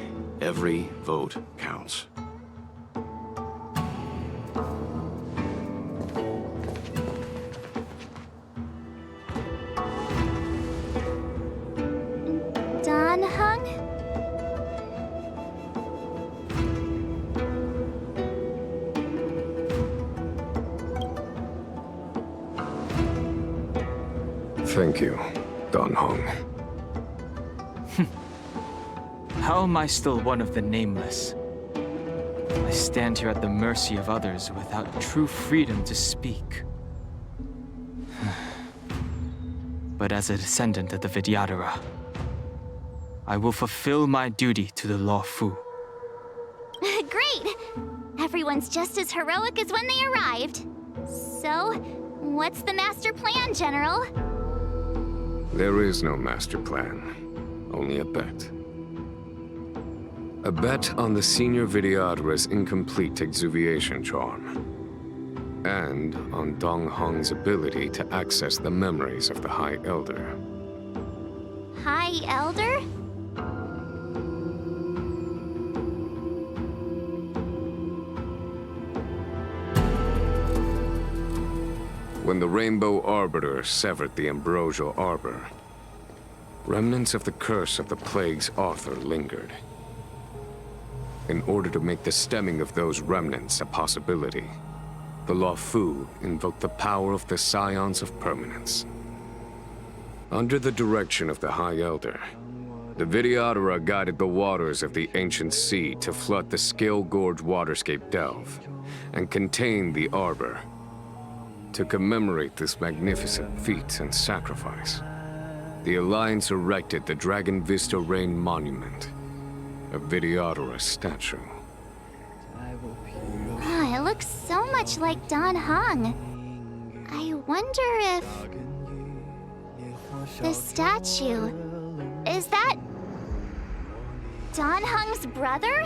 S3: every vote counts.
S4: Dan Heng?
S19: Thank you, Dan Heng.
S6: How am I still one of the nameless? I stand here at the mercy of others without true freedom to speak. But as a descendant of the Vidyadhara, I will fulfill my duty to the Luofu.
S4: Great! Everyone's just as heroic as when they arrived. So, what's the master plan, General?
S19: There is no master plan, only a bet. A bet on the senior Vidyadhara's incomplete exuviation charm, and on Dong Heng's ability to access the memories of the High Elder.
S4: High Elder?
S19: When the Rainbow Arbiter severed the Ambrosial Arbor, remnants of the curse of the Plague's author lingered. In order to make the stemming of those remnants a possibility, the Luofu invoked the power of the Scions of Permanence. Under the direction of the High Elder, the Vidyadhara guided the waters of the ancient sea to flood the Scale Gorge waterscape delve and contain the Arbor. To commemorate this magnificent feat and sacrifice, the Alliance erected the Dragon Vista Rain Monument, a Vidyadhara statue.
S4: Oh, it looks so much like Dan Heng. I wonder if... the statue... is that... Dan Heng's brother?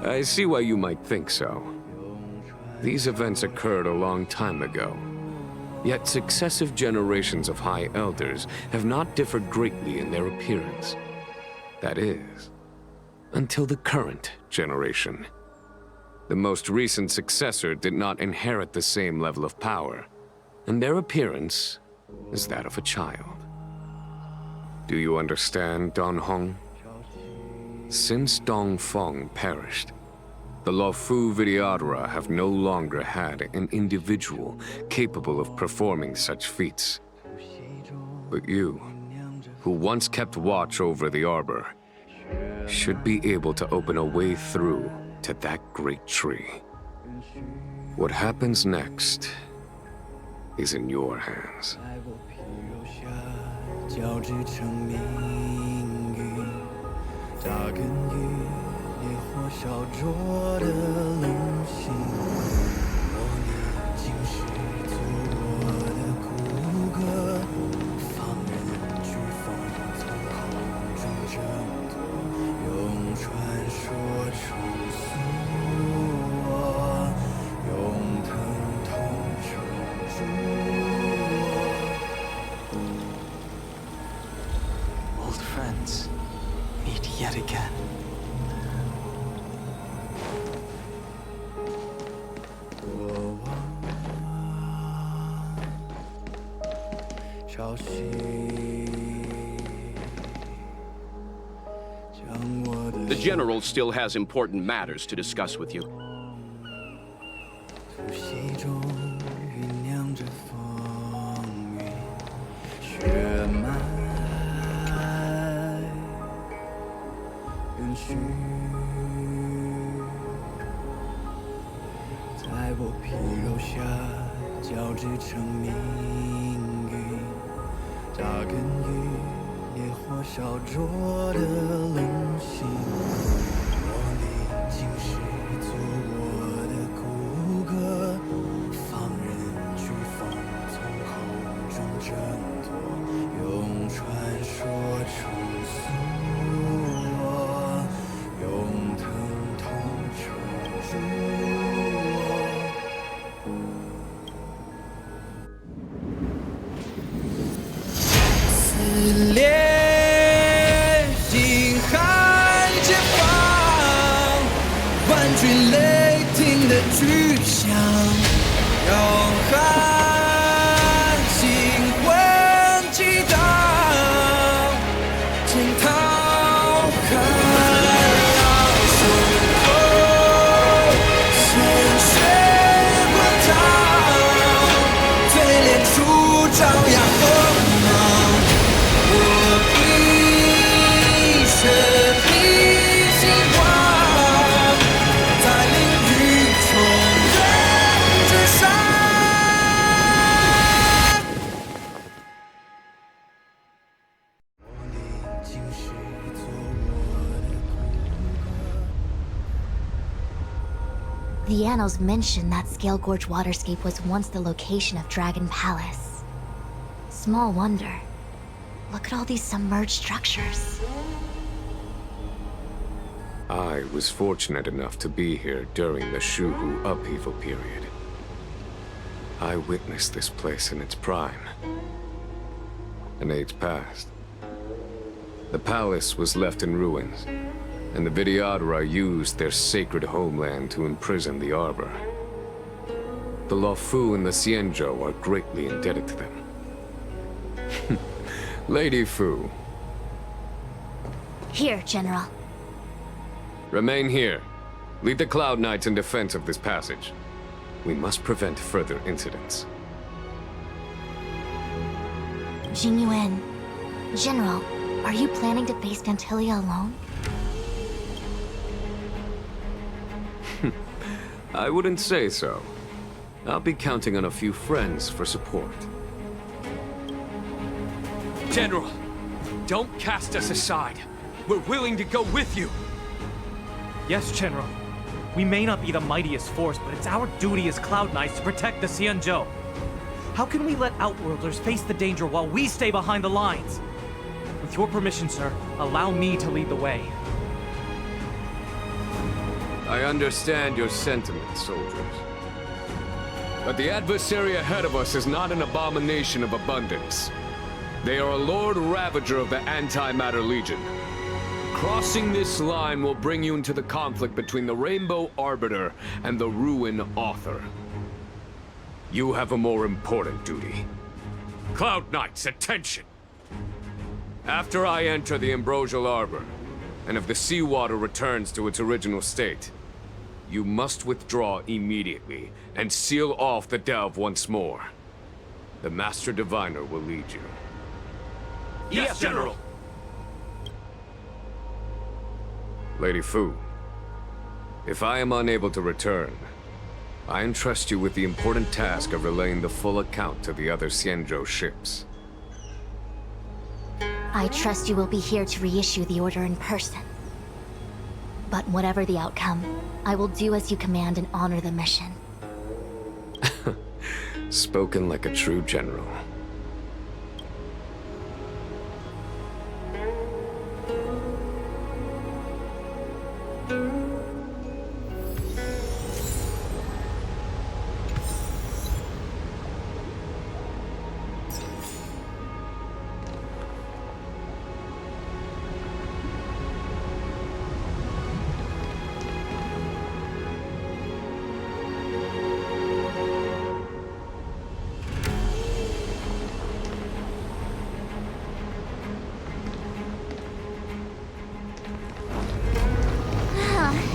S19: I see why you might think so. These events occurred a long time ago. Yet successive generations of High Elders have not differed greatly in their appearance. That is, until the current generation. The most recent successor did not inherit the same level of power, and their appearance is that of a child. Do you understand, Dan Heng? Since Dongfeng perished, The Luofu Videodora have no longer had an individual capable of performing such feats. But you, who once kept watch over the Arbor, should be able to open a way through to that great tree. What happens next is in your hands.
S6: Old friends, meet yet again.
S3: The General still has important matters to discuss with you.
S1: The annals mention that Scale Gorge waterscape was once the location of Dragon Palace. Small wonder. Look at all these submerged structures.
S19: I was fortunate enough to be here during the Shuhu upheaval period. I witnessed this place in its prime. An age passed. The palace was left in ruins, and the Videodora used their sacred homeland to imprison the Arbor. The Luofu and the Xianzhou are greatly indebted to them. Lady Fu.
S1: Here, General.
S19: Remain here. Lead the Cloud Knights in defense of this passage. We must prevent further incidents.
S1: Jingyuan. General, are you planning to face Pantilia alone?
S19: I wouldn't say so. I'll be counting on a few friends for support.
S20: General, don't cast us aside. We're willing to go with you.
S21: Yes, General. We may not be the mightiest force, but it's our duty as Cloud Knights to protect the Xianzhou. How can we let Outworlders face the danger while we stay behind the lines? With your permission, sir, allow me to lead the way.
S19: I understand your sentiments, soldiers. But the adversary ahead of us is not an abomination of abundance. They are a Lord Ravager of the Antimatter Legion. Crossing this line will bring you into the conflict between the Rainbow Arbiter and the Ruin Author. You have a more important duty.
S20: Cloud Knights, attention!
S19: After I enter the Ambrosial Arbor, and if the seawater returns to its original state, You must withdraw immediately and seal off the delve once more. The Master Diviner will lead you.
S20: Yes, General!
S19: Lady Fu, if I am unable to return, I entrust you with the important task of relaying the full account to the other Xianzhou ships.
S1: I trust you will be here to reissue the order in person. But whatever the outcome, I will do as you command and honor the mission.
S19: Spoken like a true general.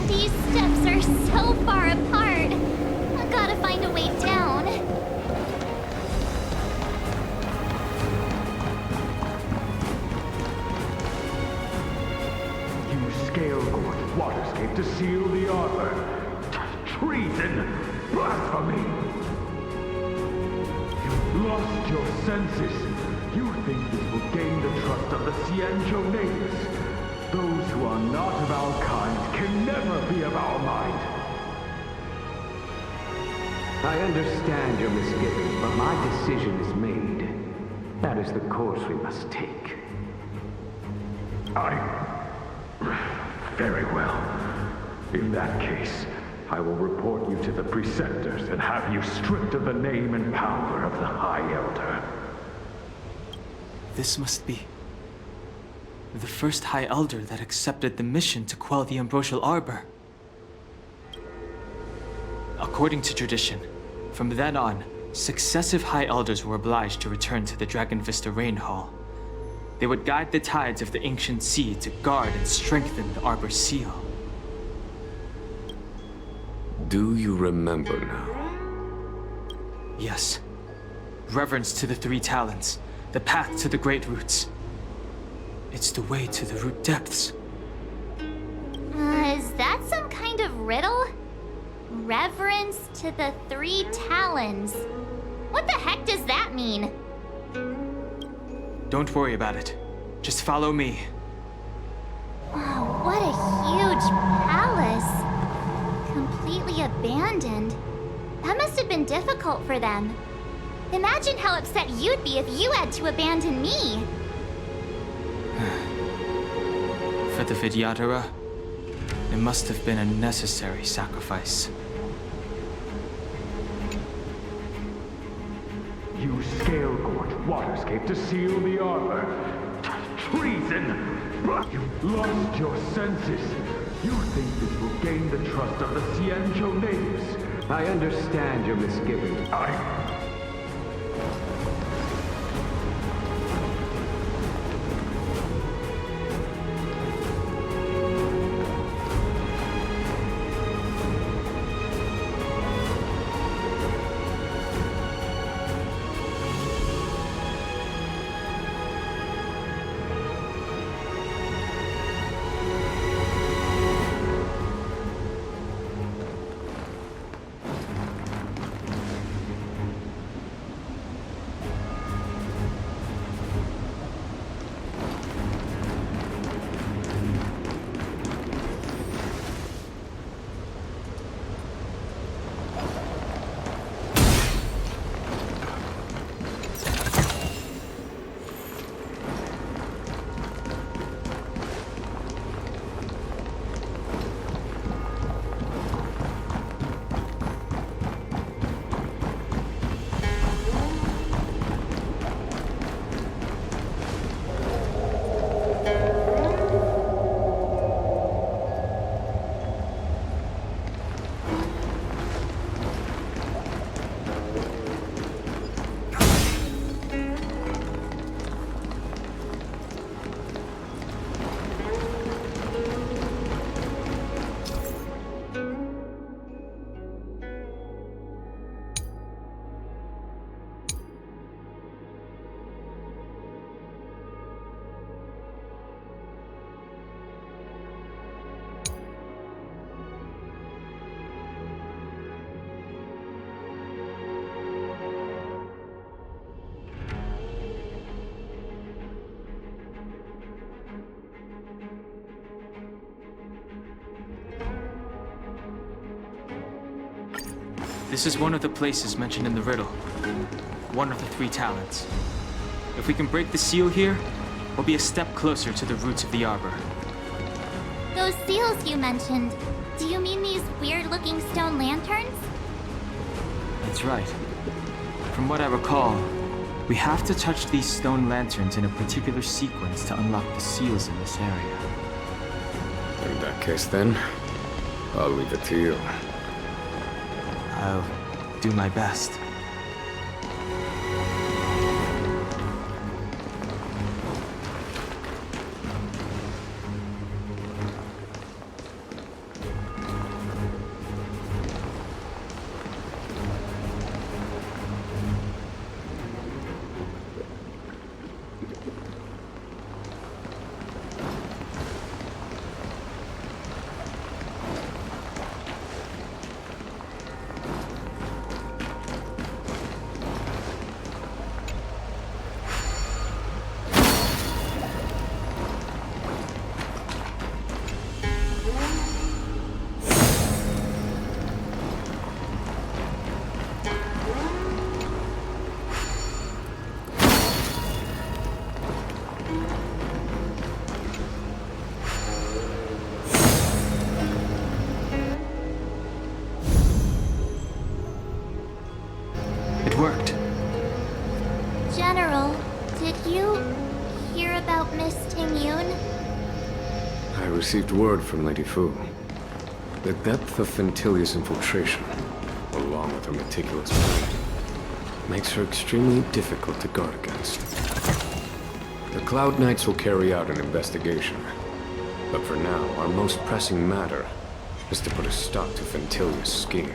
S4: These steps are so far apart. I gotta find a way down.
S12: You scale-gorged waterscape to seal the armor. Treason! Blasphemy! You've lost your senses. You think this will gain the trust of the Xianzhou natives. Those who are not of our kind can never be of our mind.
S8: I understand your misgivings, but my decision is made. That is the course we must take.
S12: Very well. In that case, I will report you to the preceptors and have you stripped of the name and power of the High Elder.
S6: This must be the first High Elder that accepted the mission to quell the Ambrosial Arbor. According to tradition, from then on, successive High Elders were obliged to return to the Dragon Vista Rain Hall. They would guide the tides of the ancient sea to guard and strengthen the Arbor's seal.
S19: Do you remember now?
S6: Yes. Reverence to the Three Talons, the path to the Great Roots. It's the way to the root depths.
S4: Is that some kind of riddle? Reverence to the Three Talons. What the heck does that mean?
S6: Don't worry about it. Just follow me.
S4: Oh, what a huge palace. Completely abandoned. That must have been difficult for them. Imagine how upset you'd be if you had to abandon me.
S6: For the Vidyadhara, it must have been a necessary sacrifice.
S12: You scale-gorged waterscape to seal the armor. Treason! You've lost your senses. You think this will gain the trust of the Xianzhou natives.
S8: I understand your misgivings.
S6: This is one of the places mentioned in the riddle. One of the 3 talents. If we can break the seal here, we'll be a step closer to the roots of the arbor.
S4: Those seals you mentioned, do you mean these weird-looking stone lanterns?
S6: That's right. From what I recall, we have to touch these stone lanterns in a particular sequence to unlock the seals in this area.
S19: In that case then, I'll leave it to you.
S6: I'll do my best. It worked.
S4: General, did you hear about Miss Tingyun?
S19: I received word from Lady Fu. The depth of Fintilia's infiltration, along with her meticulous planning, makes her extremely difficult to guard against. The Cloud Knights will carry out an investigation. But for now, our most pressing matter is to put a stop to Fintilia's scheme.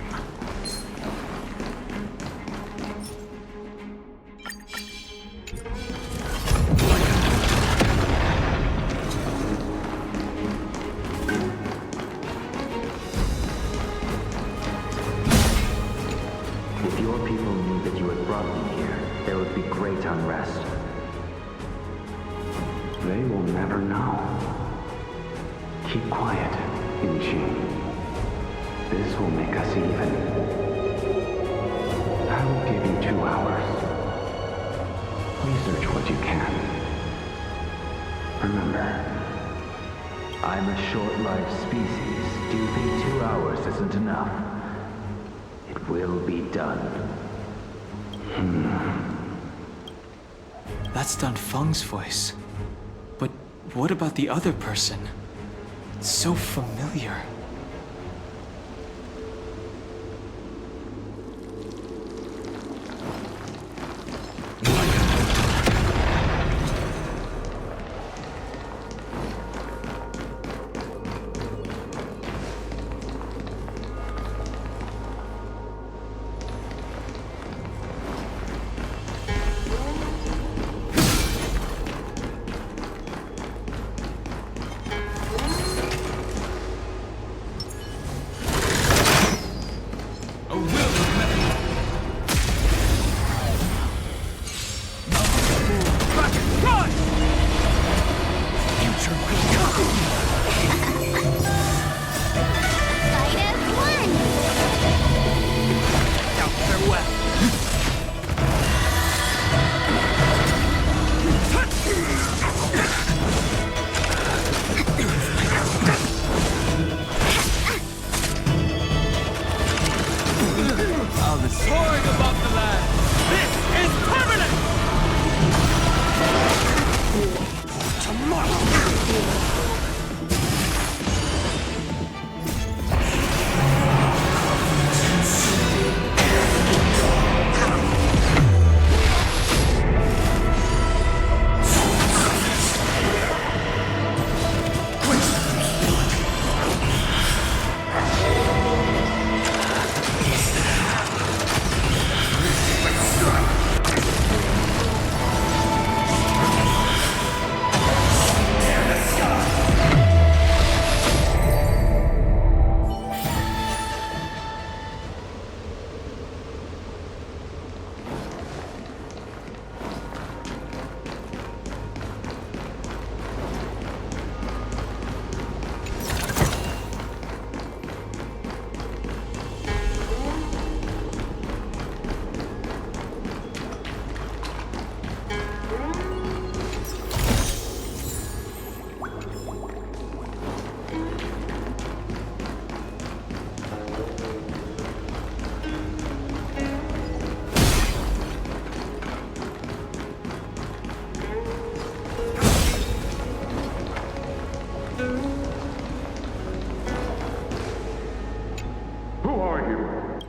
S8: If your people knew that you had brought me here, there would be great unrest. They will never know. Keep quiet, Inchi. This will make us even. I will give you 2 hours. Research what you can. Remember, I'm a short-lived species. Do you think 2 hours isn't enough? It will be done.
S6: That's Dun Feng's voice. But what about the other person? It's so familiar.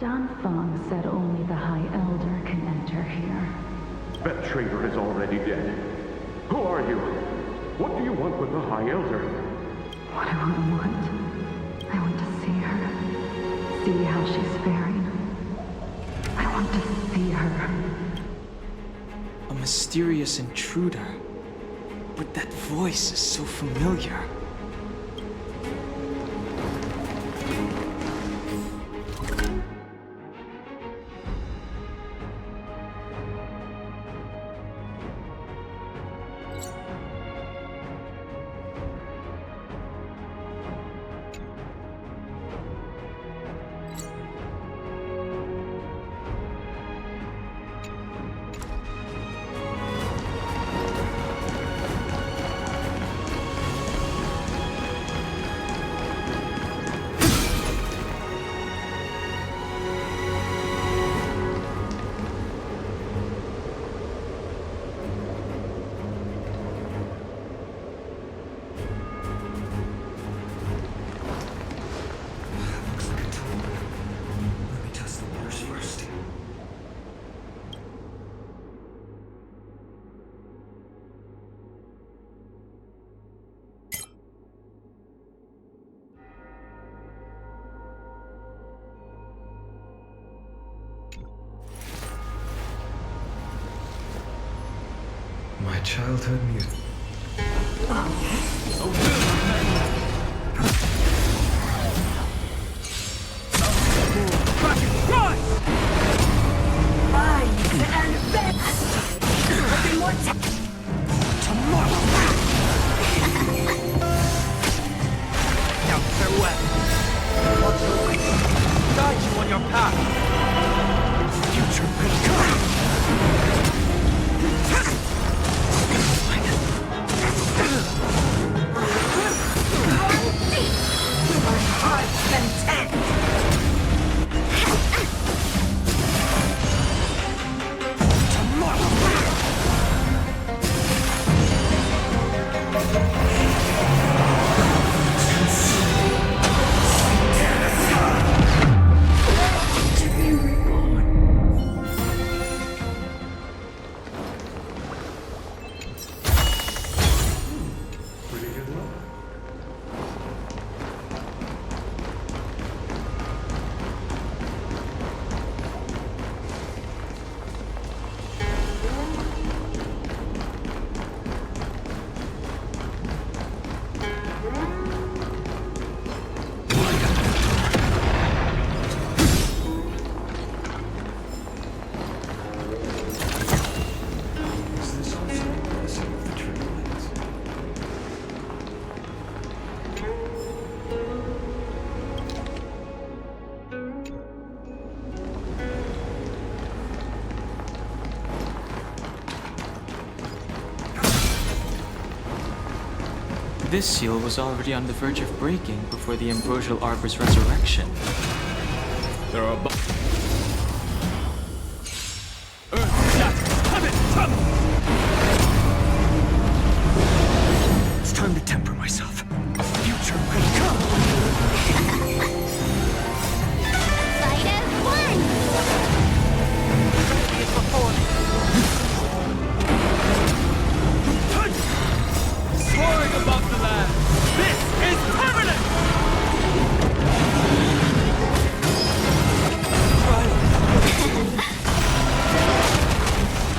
S13: Danfeng said only the High Elder can enter here.
S12: That traitor is already dead. Who are you? What do you want with the High Elder?
S13: What do I want? I want to see her. See how she's faring. I want to see her.
S6: A mysterious intruder. But that voice is so familiar.
S5: My childhood music.
S21: Now farewell. Watch your way. Guide you on your path. Future could come.
S7: My heart's content.
S6: This seal was already on the verge of breaking before the Ambrosial Arbor's resurrection.
S20: There are
S21: It's time to temper myself. A future could come.
S4: Fight as one!
S21: Ready as before. Soaring above the land. This is permanent!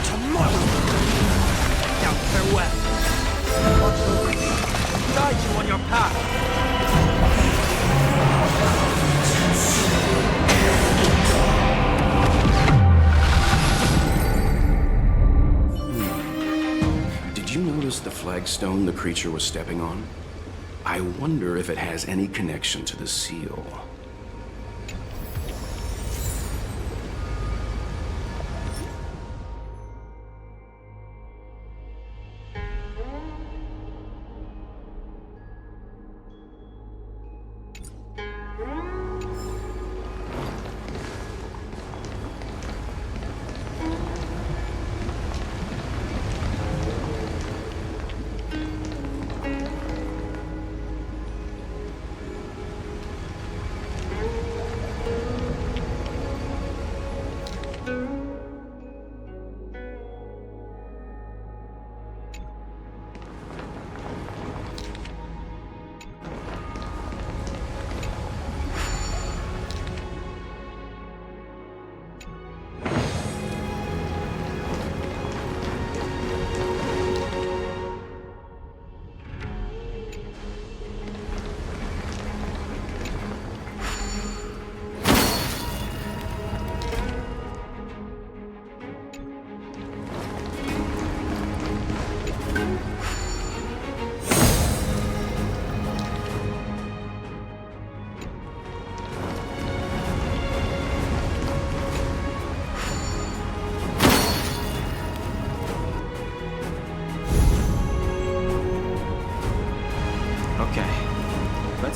S21: Tomorrow! Now farewell. Watch the way. Guide you on your path.
S3: Did you notice the flagstone the creature was stepping on? I wonder if it has any connection to the seal.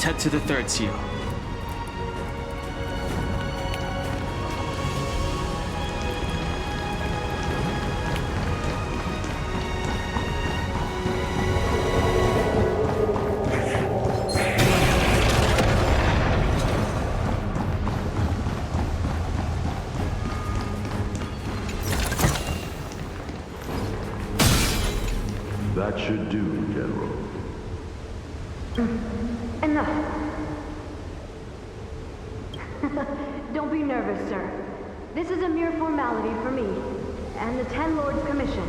S6: Let's head to the third seal.
S12: That should do, General.
S13: Enough. Don't be nervous, sir. This is a mere formality for me, and the Ten Lords Commission.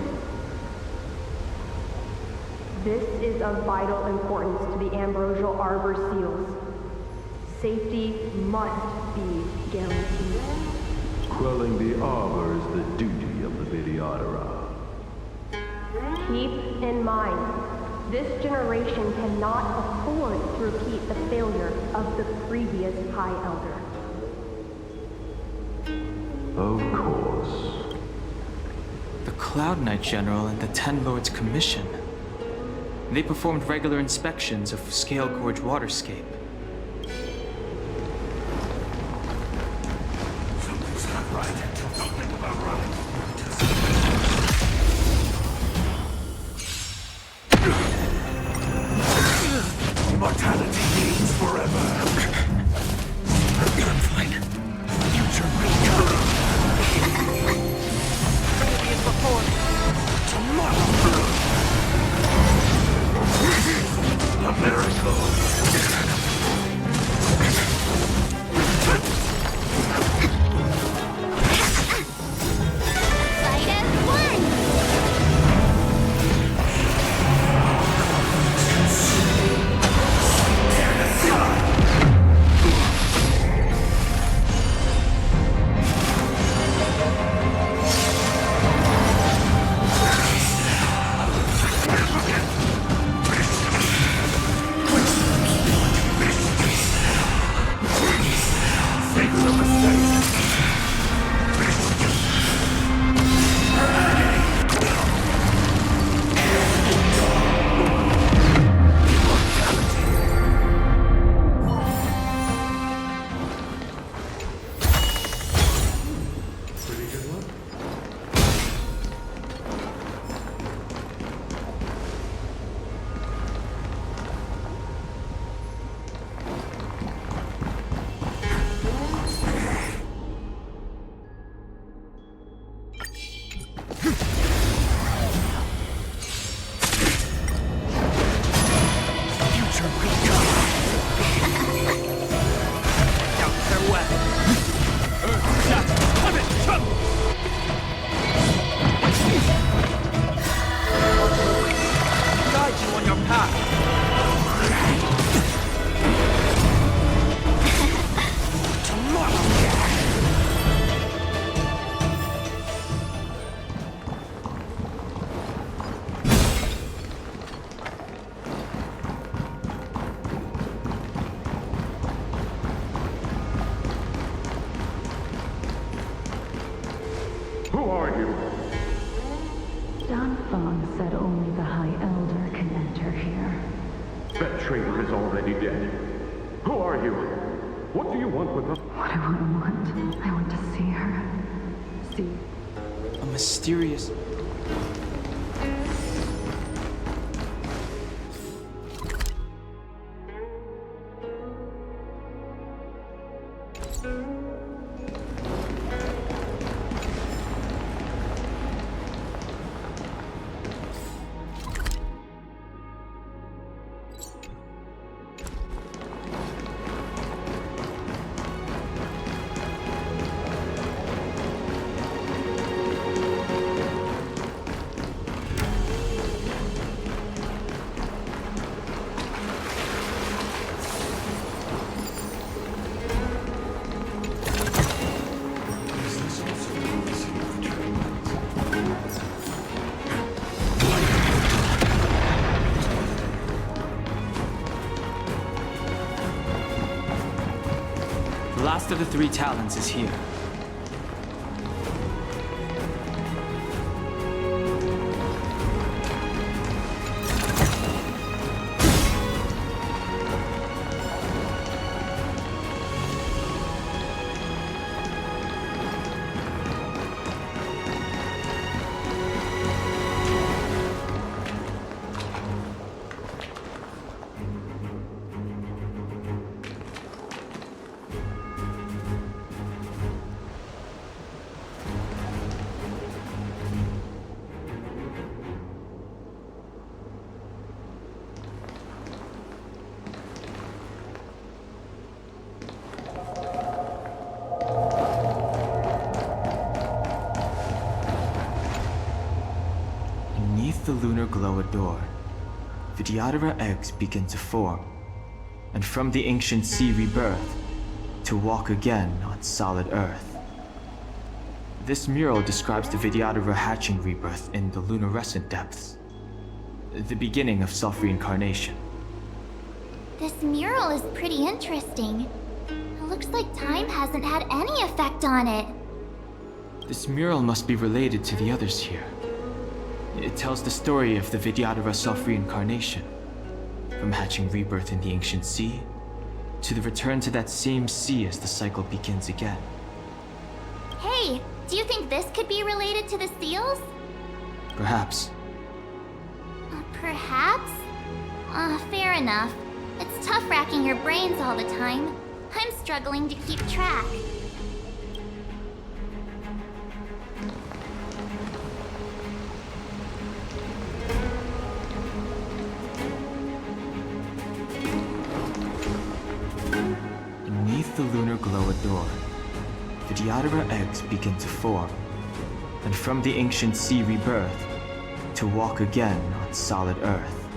S13: This is of vital importance to the Ambrosial Arbor seals. Safety must be guaranteed.
S12: Quelling the Arbor is the duty of the Videodora.
S13: Keep in mind, this generation cannot afford to repeat the failure of the previous High Elder.
S12: Of course.
S6: The Cloud Knight General and the Ten Lords Commission. They performed regular inspections of Scale Gorge Waterscape.
S9: Something's not right. Something about right. Immortality means forever. I'm fine. Future will come. Maybe it's before tomorrow. A miracle.
S4: Fight as one!
S12: Who are you?
S13: Danfeng said only the High Elder can enter here.
S12: That traitor is already dead. Who are you? What do you want with us?
S13: What do I want? I want to see her. See.
S6: A mysterious... The last of the three talons is here. Beneath the lunar glow adored, Vidyadhara eggs begin to form, and from the ancient sea rebirth, to walk again on solid earth. This mural describes the Vidyadhara hatching rebirth in the lunarescent depths, the beginning of self-reincarnation.
S4: This mural is pretty interesting. It looks like time hasn't had any effect on it.
S6: This mural must be related to the others here. It tells the story of the Vidyadhara self-reincarnation, from hatching rebirth in the ancient sea, to the return to that same sea as the cycle begins again.
S4: Hey, do you think this could be related to the seals?
S6: Perhaps.
S4: Perhaps? Fair enough. It's tough racking your brains all the time. I'm struggling to keep track.
S6: Beneath the lunar glow adored, Vidyadhara eggs begin to form, and from the ancient sea rebirth, to walk again on solid earth.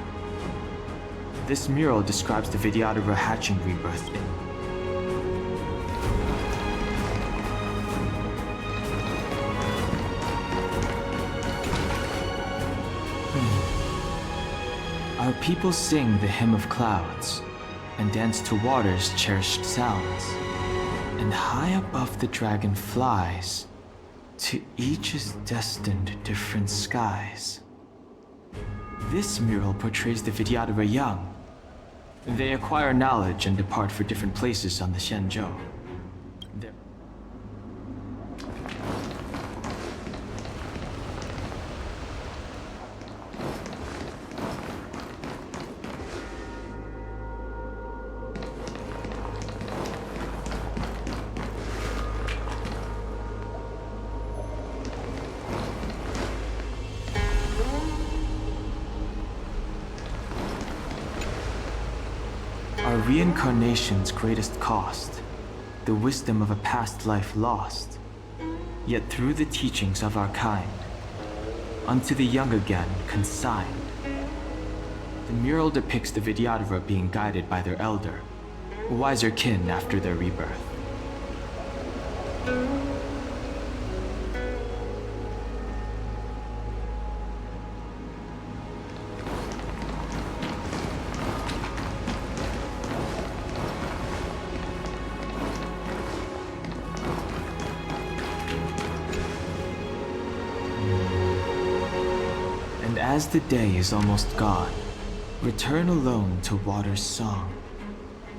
S6: This mural describes the Vidyadhara hatching rebirth in Our people sing the hymn of clouds, and dance to water's cherished sounds. And high above the dragon flies, to each is destined different skies. This mural portrays the Vidyadhara young. They acquire knowledge and depart for different places on the Xianzhou. Our reincarnation's greatest cost, the wisdom of a past life lost, yet through the teachings of our kind, unto the young again consigned. The mural depicts the Vidyadhara being guided by their elder, wiser kin after their rebirth. And as the day is almost gone, return alone to water's song.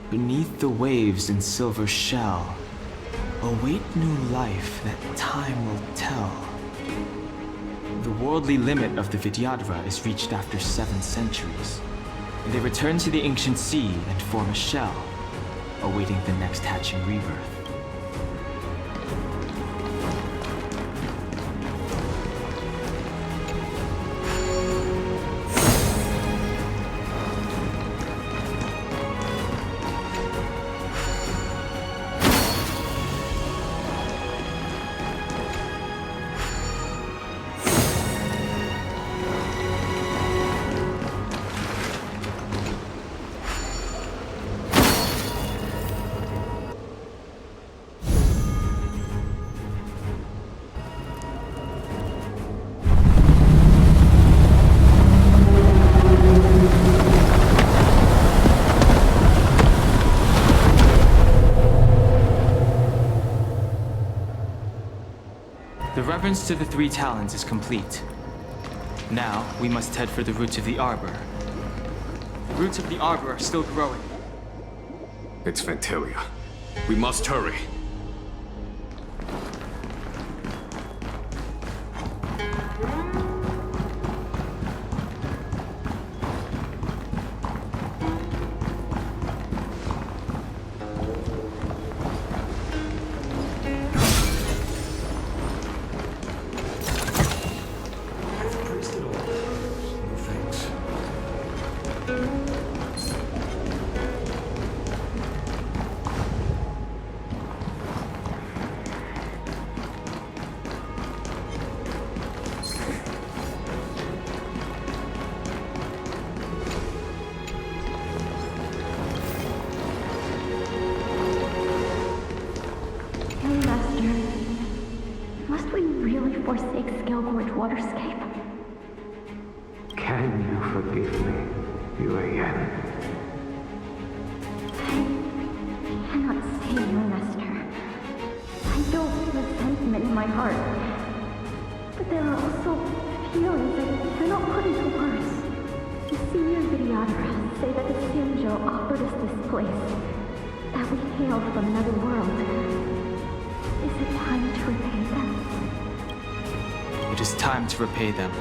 S6: Beneath the waves in silver shell, await new life that time will tell. The worldly limit of the Vidyadhara is reached after 7 centuries. They return to the ancient sea and form a shell, awaiting the next hatching rebirth. The reverence to the 3 talons is complete. Now, we must head for the roots of the arbor. The roots of the arbor are still growing.
S19: It's Ventilia. We must hurry.
S13: escape.
S8: Can you forgive me, Yuan?
S14: I cannot save you, Master. I feel resentment in my heart. But there are also feelings I cannot put into words. The senior videographers say that the Xianzhou offered us this place, that we hail from another world. Is it time to repay them?
S6: It is time to repay them.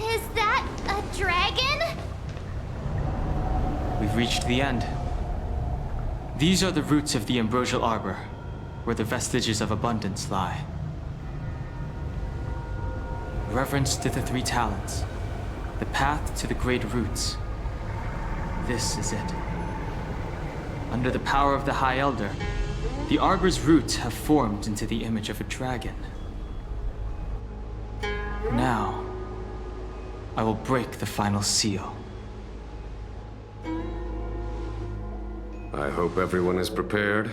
S4: Is that a dragon?
S6: We've reached the end. These are the roots of the ambrosial arbor, where the vestiges of abundance lie. Reverence to the three talents, the path to the great roots. This is it. Under the power of the High Elder, the arbor's roots have formed into the image of a dragon. Now, I will break the final seal.
S19: I hope everyone is prepared.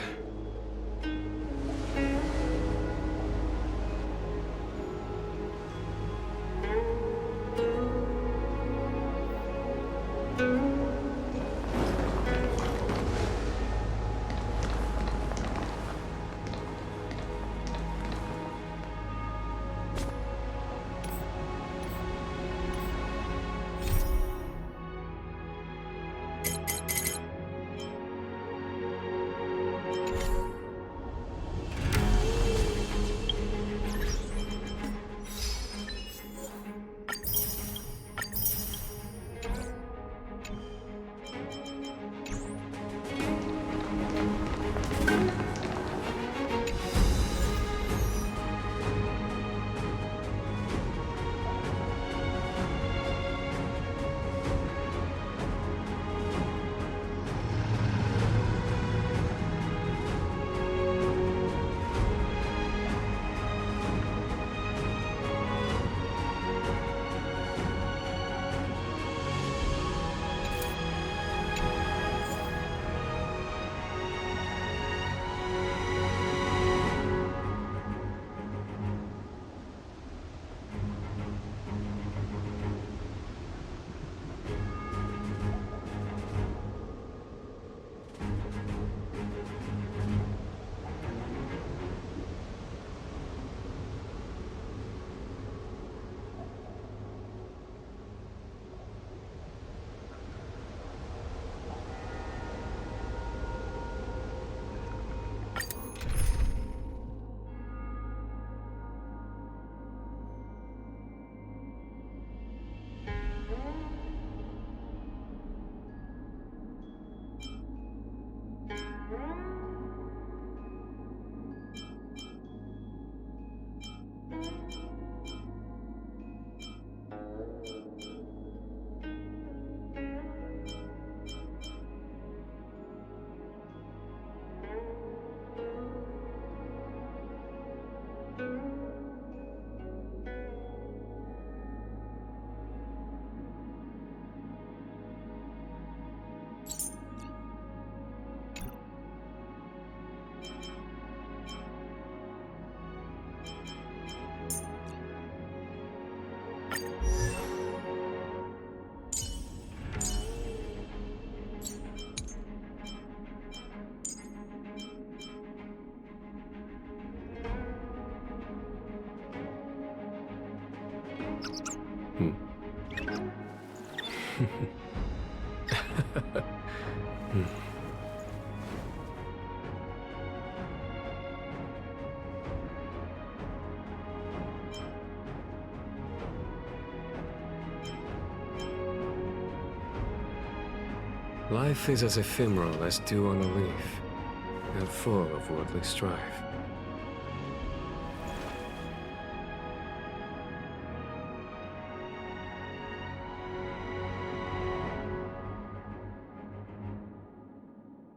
S19: Life is as ephemeral as dew on a leaf, and full of worldly strife.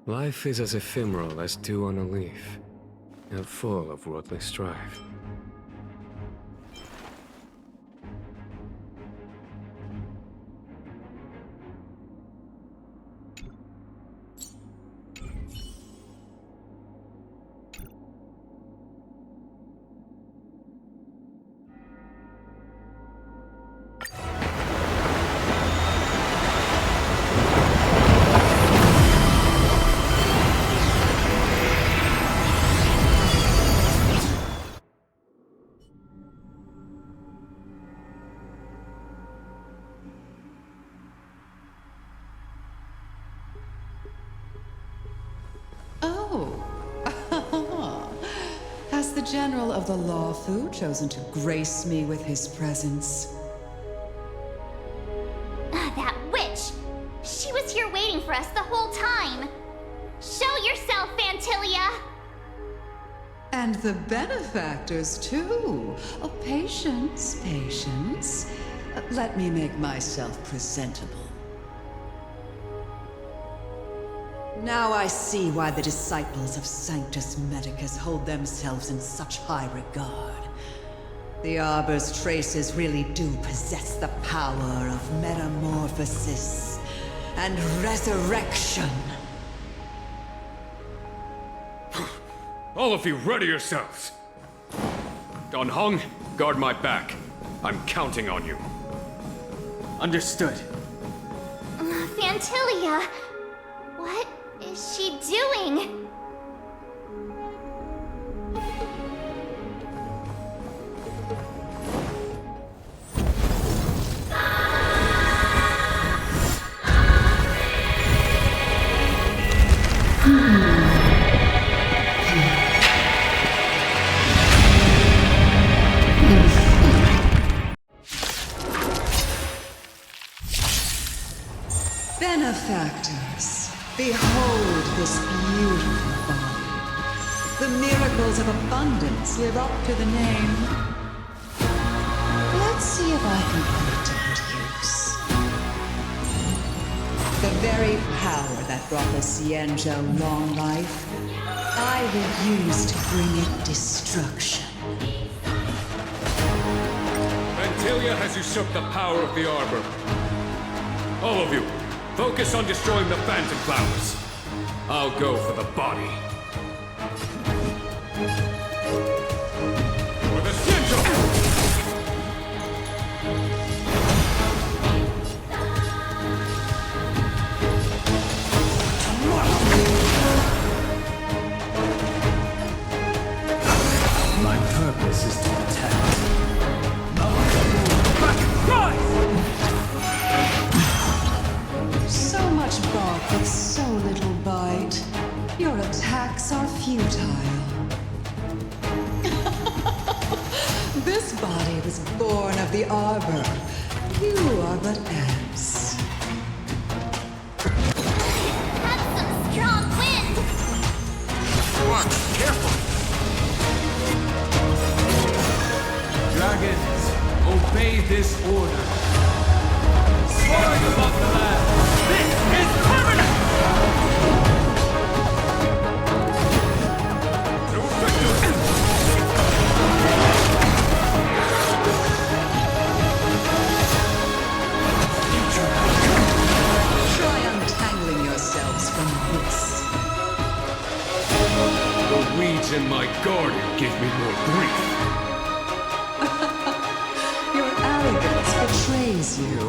S19: Life is as ephemeral as dew on a leaf, and full of worldly strife.
S2: Has the General of the Lawfu chosen to grace me with his presence?
S4: That witch! She was here waiting for us the whole time! Show yourself, Fantilia!
S2: And the benefactors, too. Oh, patience, patience. Let me make myself presentable. Now I see why the disciples of Sanctus Medicus hold themselves in such high regard. The Arbor's traces really do possess the power of metamorphosis and resurrection.
S20: All of you, ready yourselves! Dan Heng, guard my back. I'm counting on you.
S6: Understood.
S4: Fantilia! What is she doing?
S2: Benefactors, behold this beautiful body. The miracles of abundance live up to the name. Let's see if I can put it to good use. The very power that brought the Xianzhou long life, I will use to bring it destruction.
S20: Fantilia has usurped the power of the Arbor. All of you, focus on destroying the Phantom Flowers. I'll go for the body. For the Xianzhou!
S15: My purpose is to protect.
S2: So much bark with so little bite. Your attacks are futile. This body was born of the Arbor. You are but ants.
S4: That's some strong wind!
S20: Watch, careful!
S22: Dragons, obey this order. Soaring above the land, this is permanent!
S2: Try untangling yourselves from this.
S20: The weeds in my garden give me more grief.
S2: Your arrogance betrays you.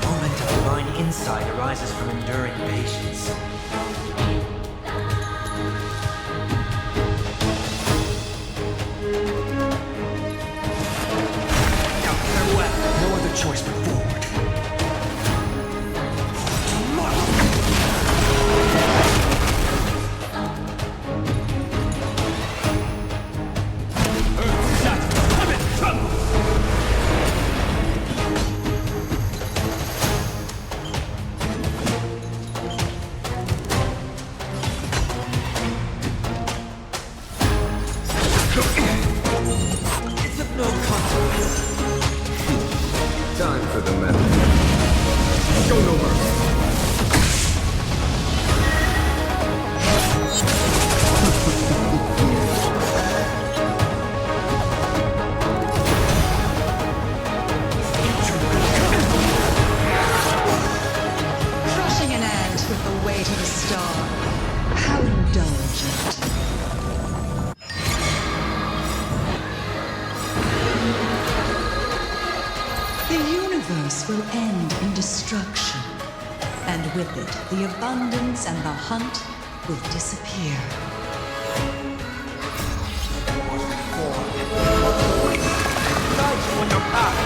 S23: Moment of divine insight arises from enduring patience. Now, farewell. No other choice but forward.
S2: destruction. And with it, the abundance and the hunt will disappear.
S22: On your path.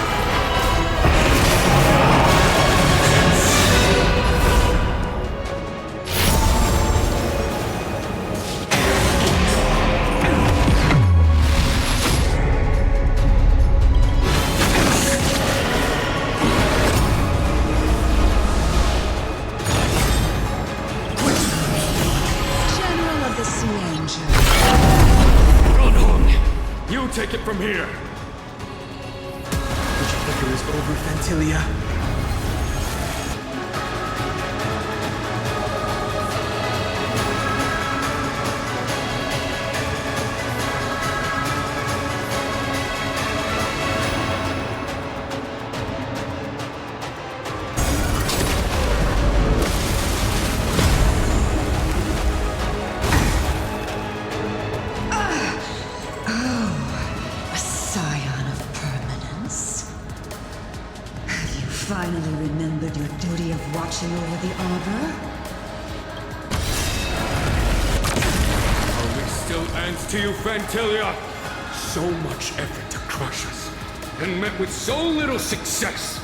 S2: General of the Xianzhou.
S20: You take it from here.
S22: Flicker is over, Fantilia.
S2: Finally remembered your duty of watching over the Arbor?
S20: Are we still ants to you, Fantilia? So much effort to crush us, and met with so little success.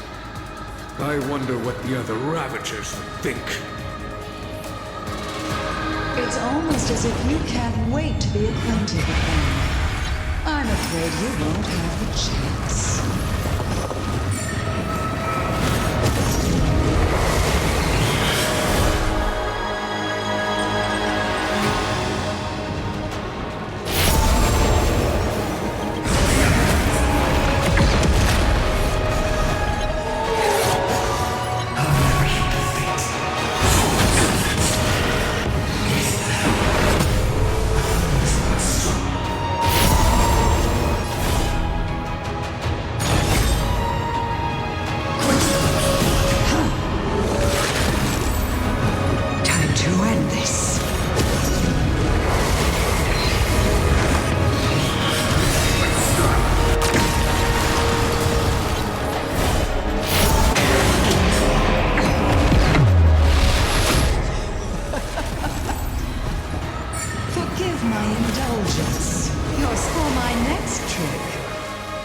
S20: I wonder what the other Ravagers would think.
S2: It's almost as if you can't wait to be acquainted with them. I'm afraid you won't have the chance.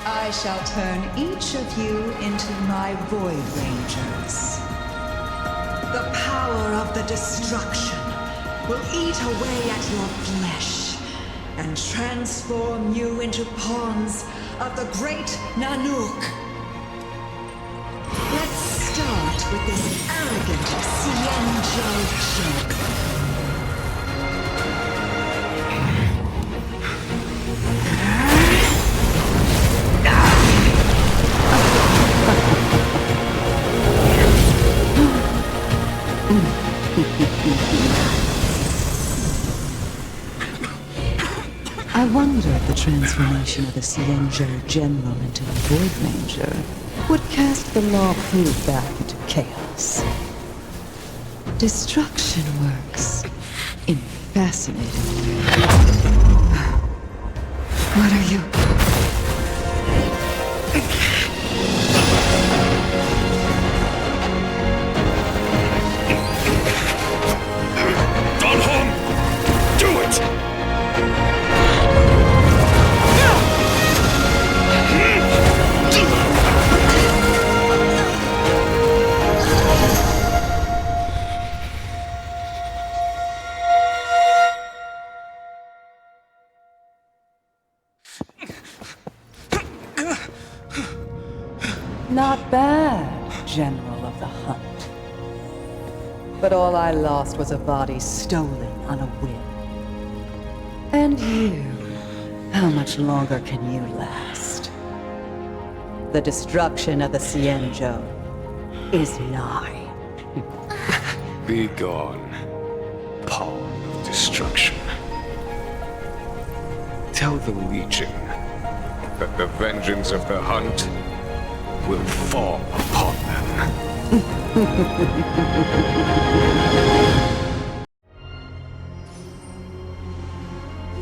S2: I shall turn each of you into my Void Rangers. The power of the destruction will eat away at your flesh and transform you into pawns of the great Nanook. Let's start with this arrogant Xianzhou joke.
S10: I wonder if the transformation of the Xianzhou General into a Void Ranger would cast the Law Fu back into chaos. Destruction works in fascinating ways. What are you? Not bad, General of the Hunt. But all I lost was a body stolen on a whim. And you, how much longer can you last? The destruction of the Xianzhou is nigh.
S19: Be gone, pawn of destruction. Tell the Legion that the vengeance of the Hunt will fall upon them.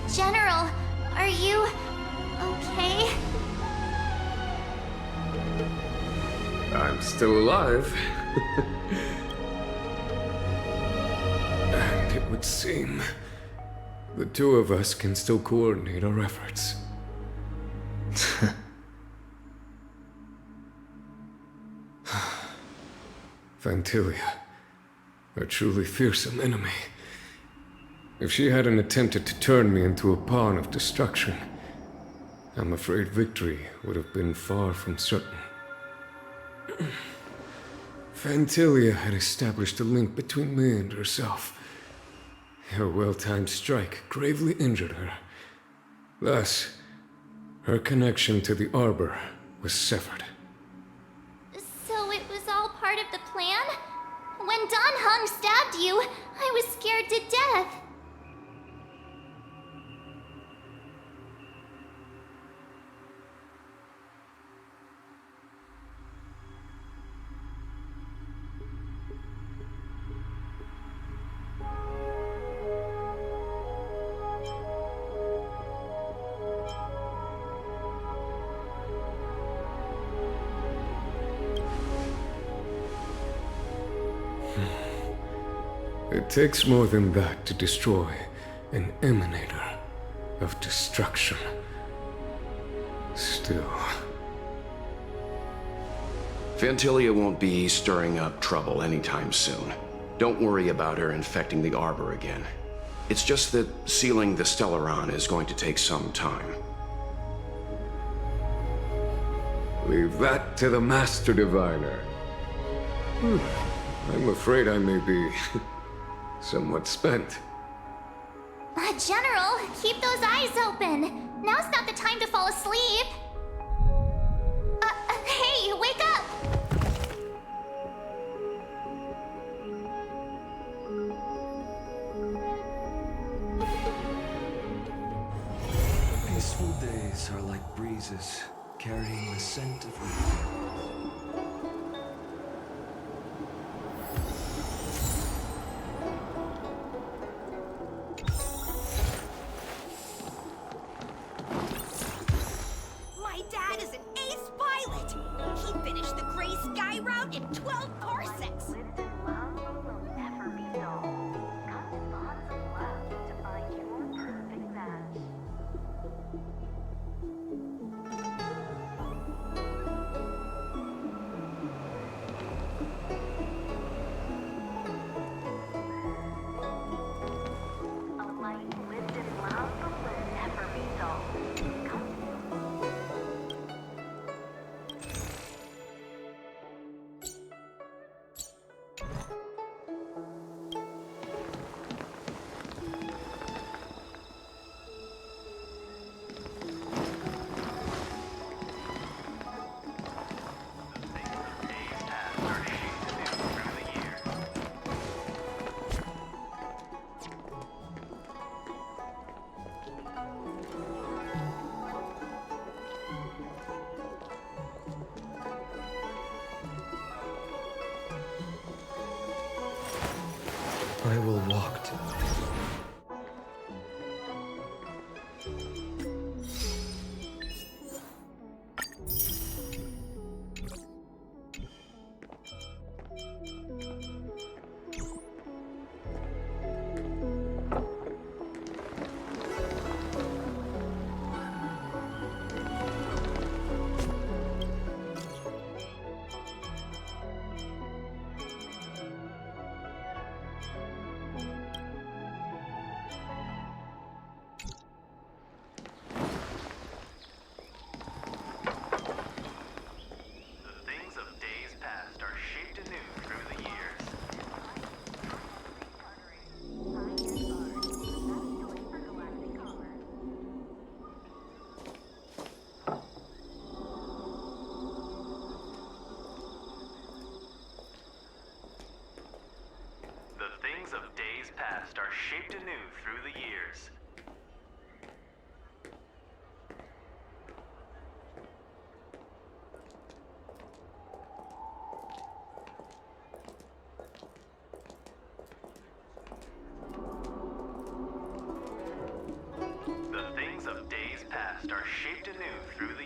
S4: General, are you okay?
S19: I'm still alive, And it would seem the two of us can still coordinate our efforts. Fantilia, a truly fearsome enemy. If she hadn't attempted to turn me into a pawn of destruction, I'm afraid victory would have been far from certain. Fantilia had established a link between me and herself. Her well-timed strike gravely injured her. Thus, her connection to the Arbor was severed.
S4: So it was all part of the plan? When Don Hung stabbed you, I was scared to death.
S19: It takes more than that to destroy an emanator of destruction. Still...
S3: Fantilia won't be stirring up trouble anytime soon. Don't worry about her infecting the Arbor again. It's just that sealing the Stellaron is going to take some time.
S19: Leave that to the Master Diviner. I'm afraid I may be somewhat spent.
S4: General, keep those eyes open. Now's not the time to fall asleep. Hey, wake up!
S5: Peaceful days are like breezes, carrying the scent of winter.
S11: My dad is an ace pilot! He finished the Gray Sky route in 12 parsecs!
S5: I will walk to
S16: are shaped anew through the years. The things of days past are shaped anew through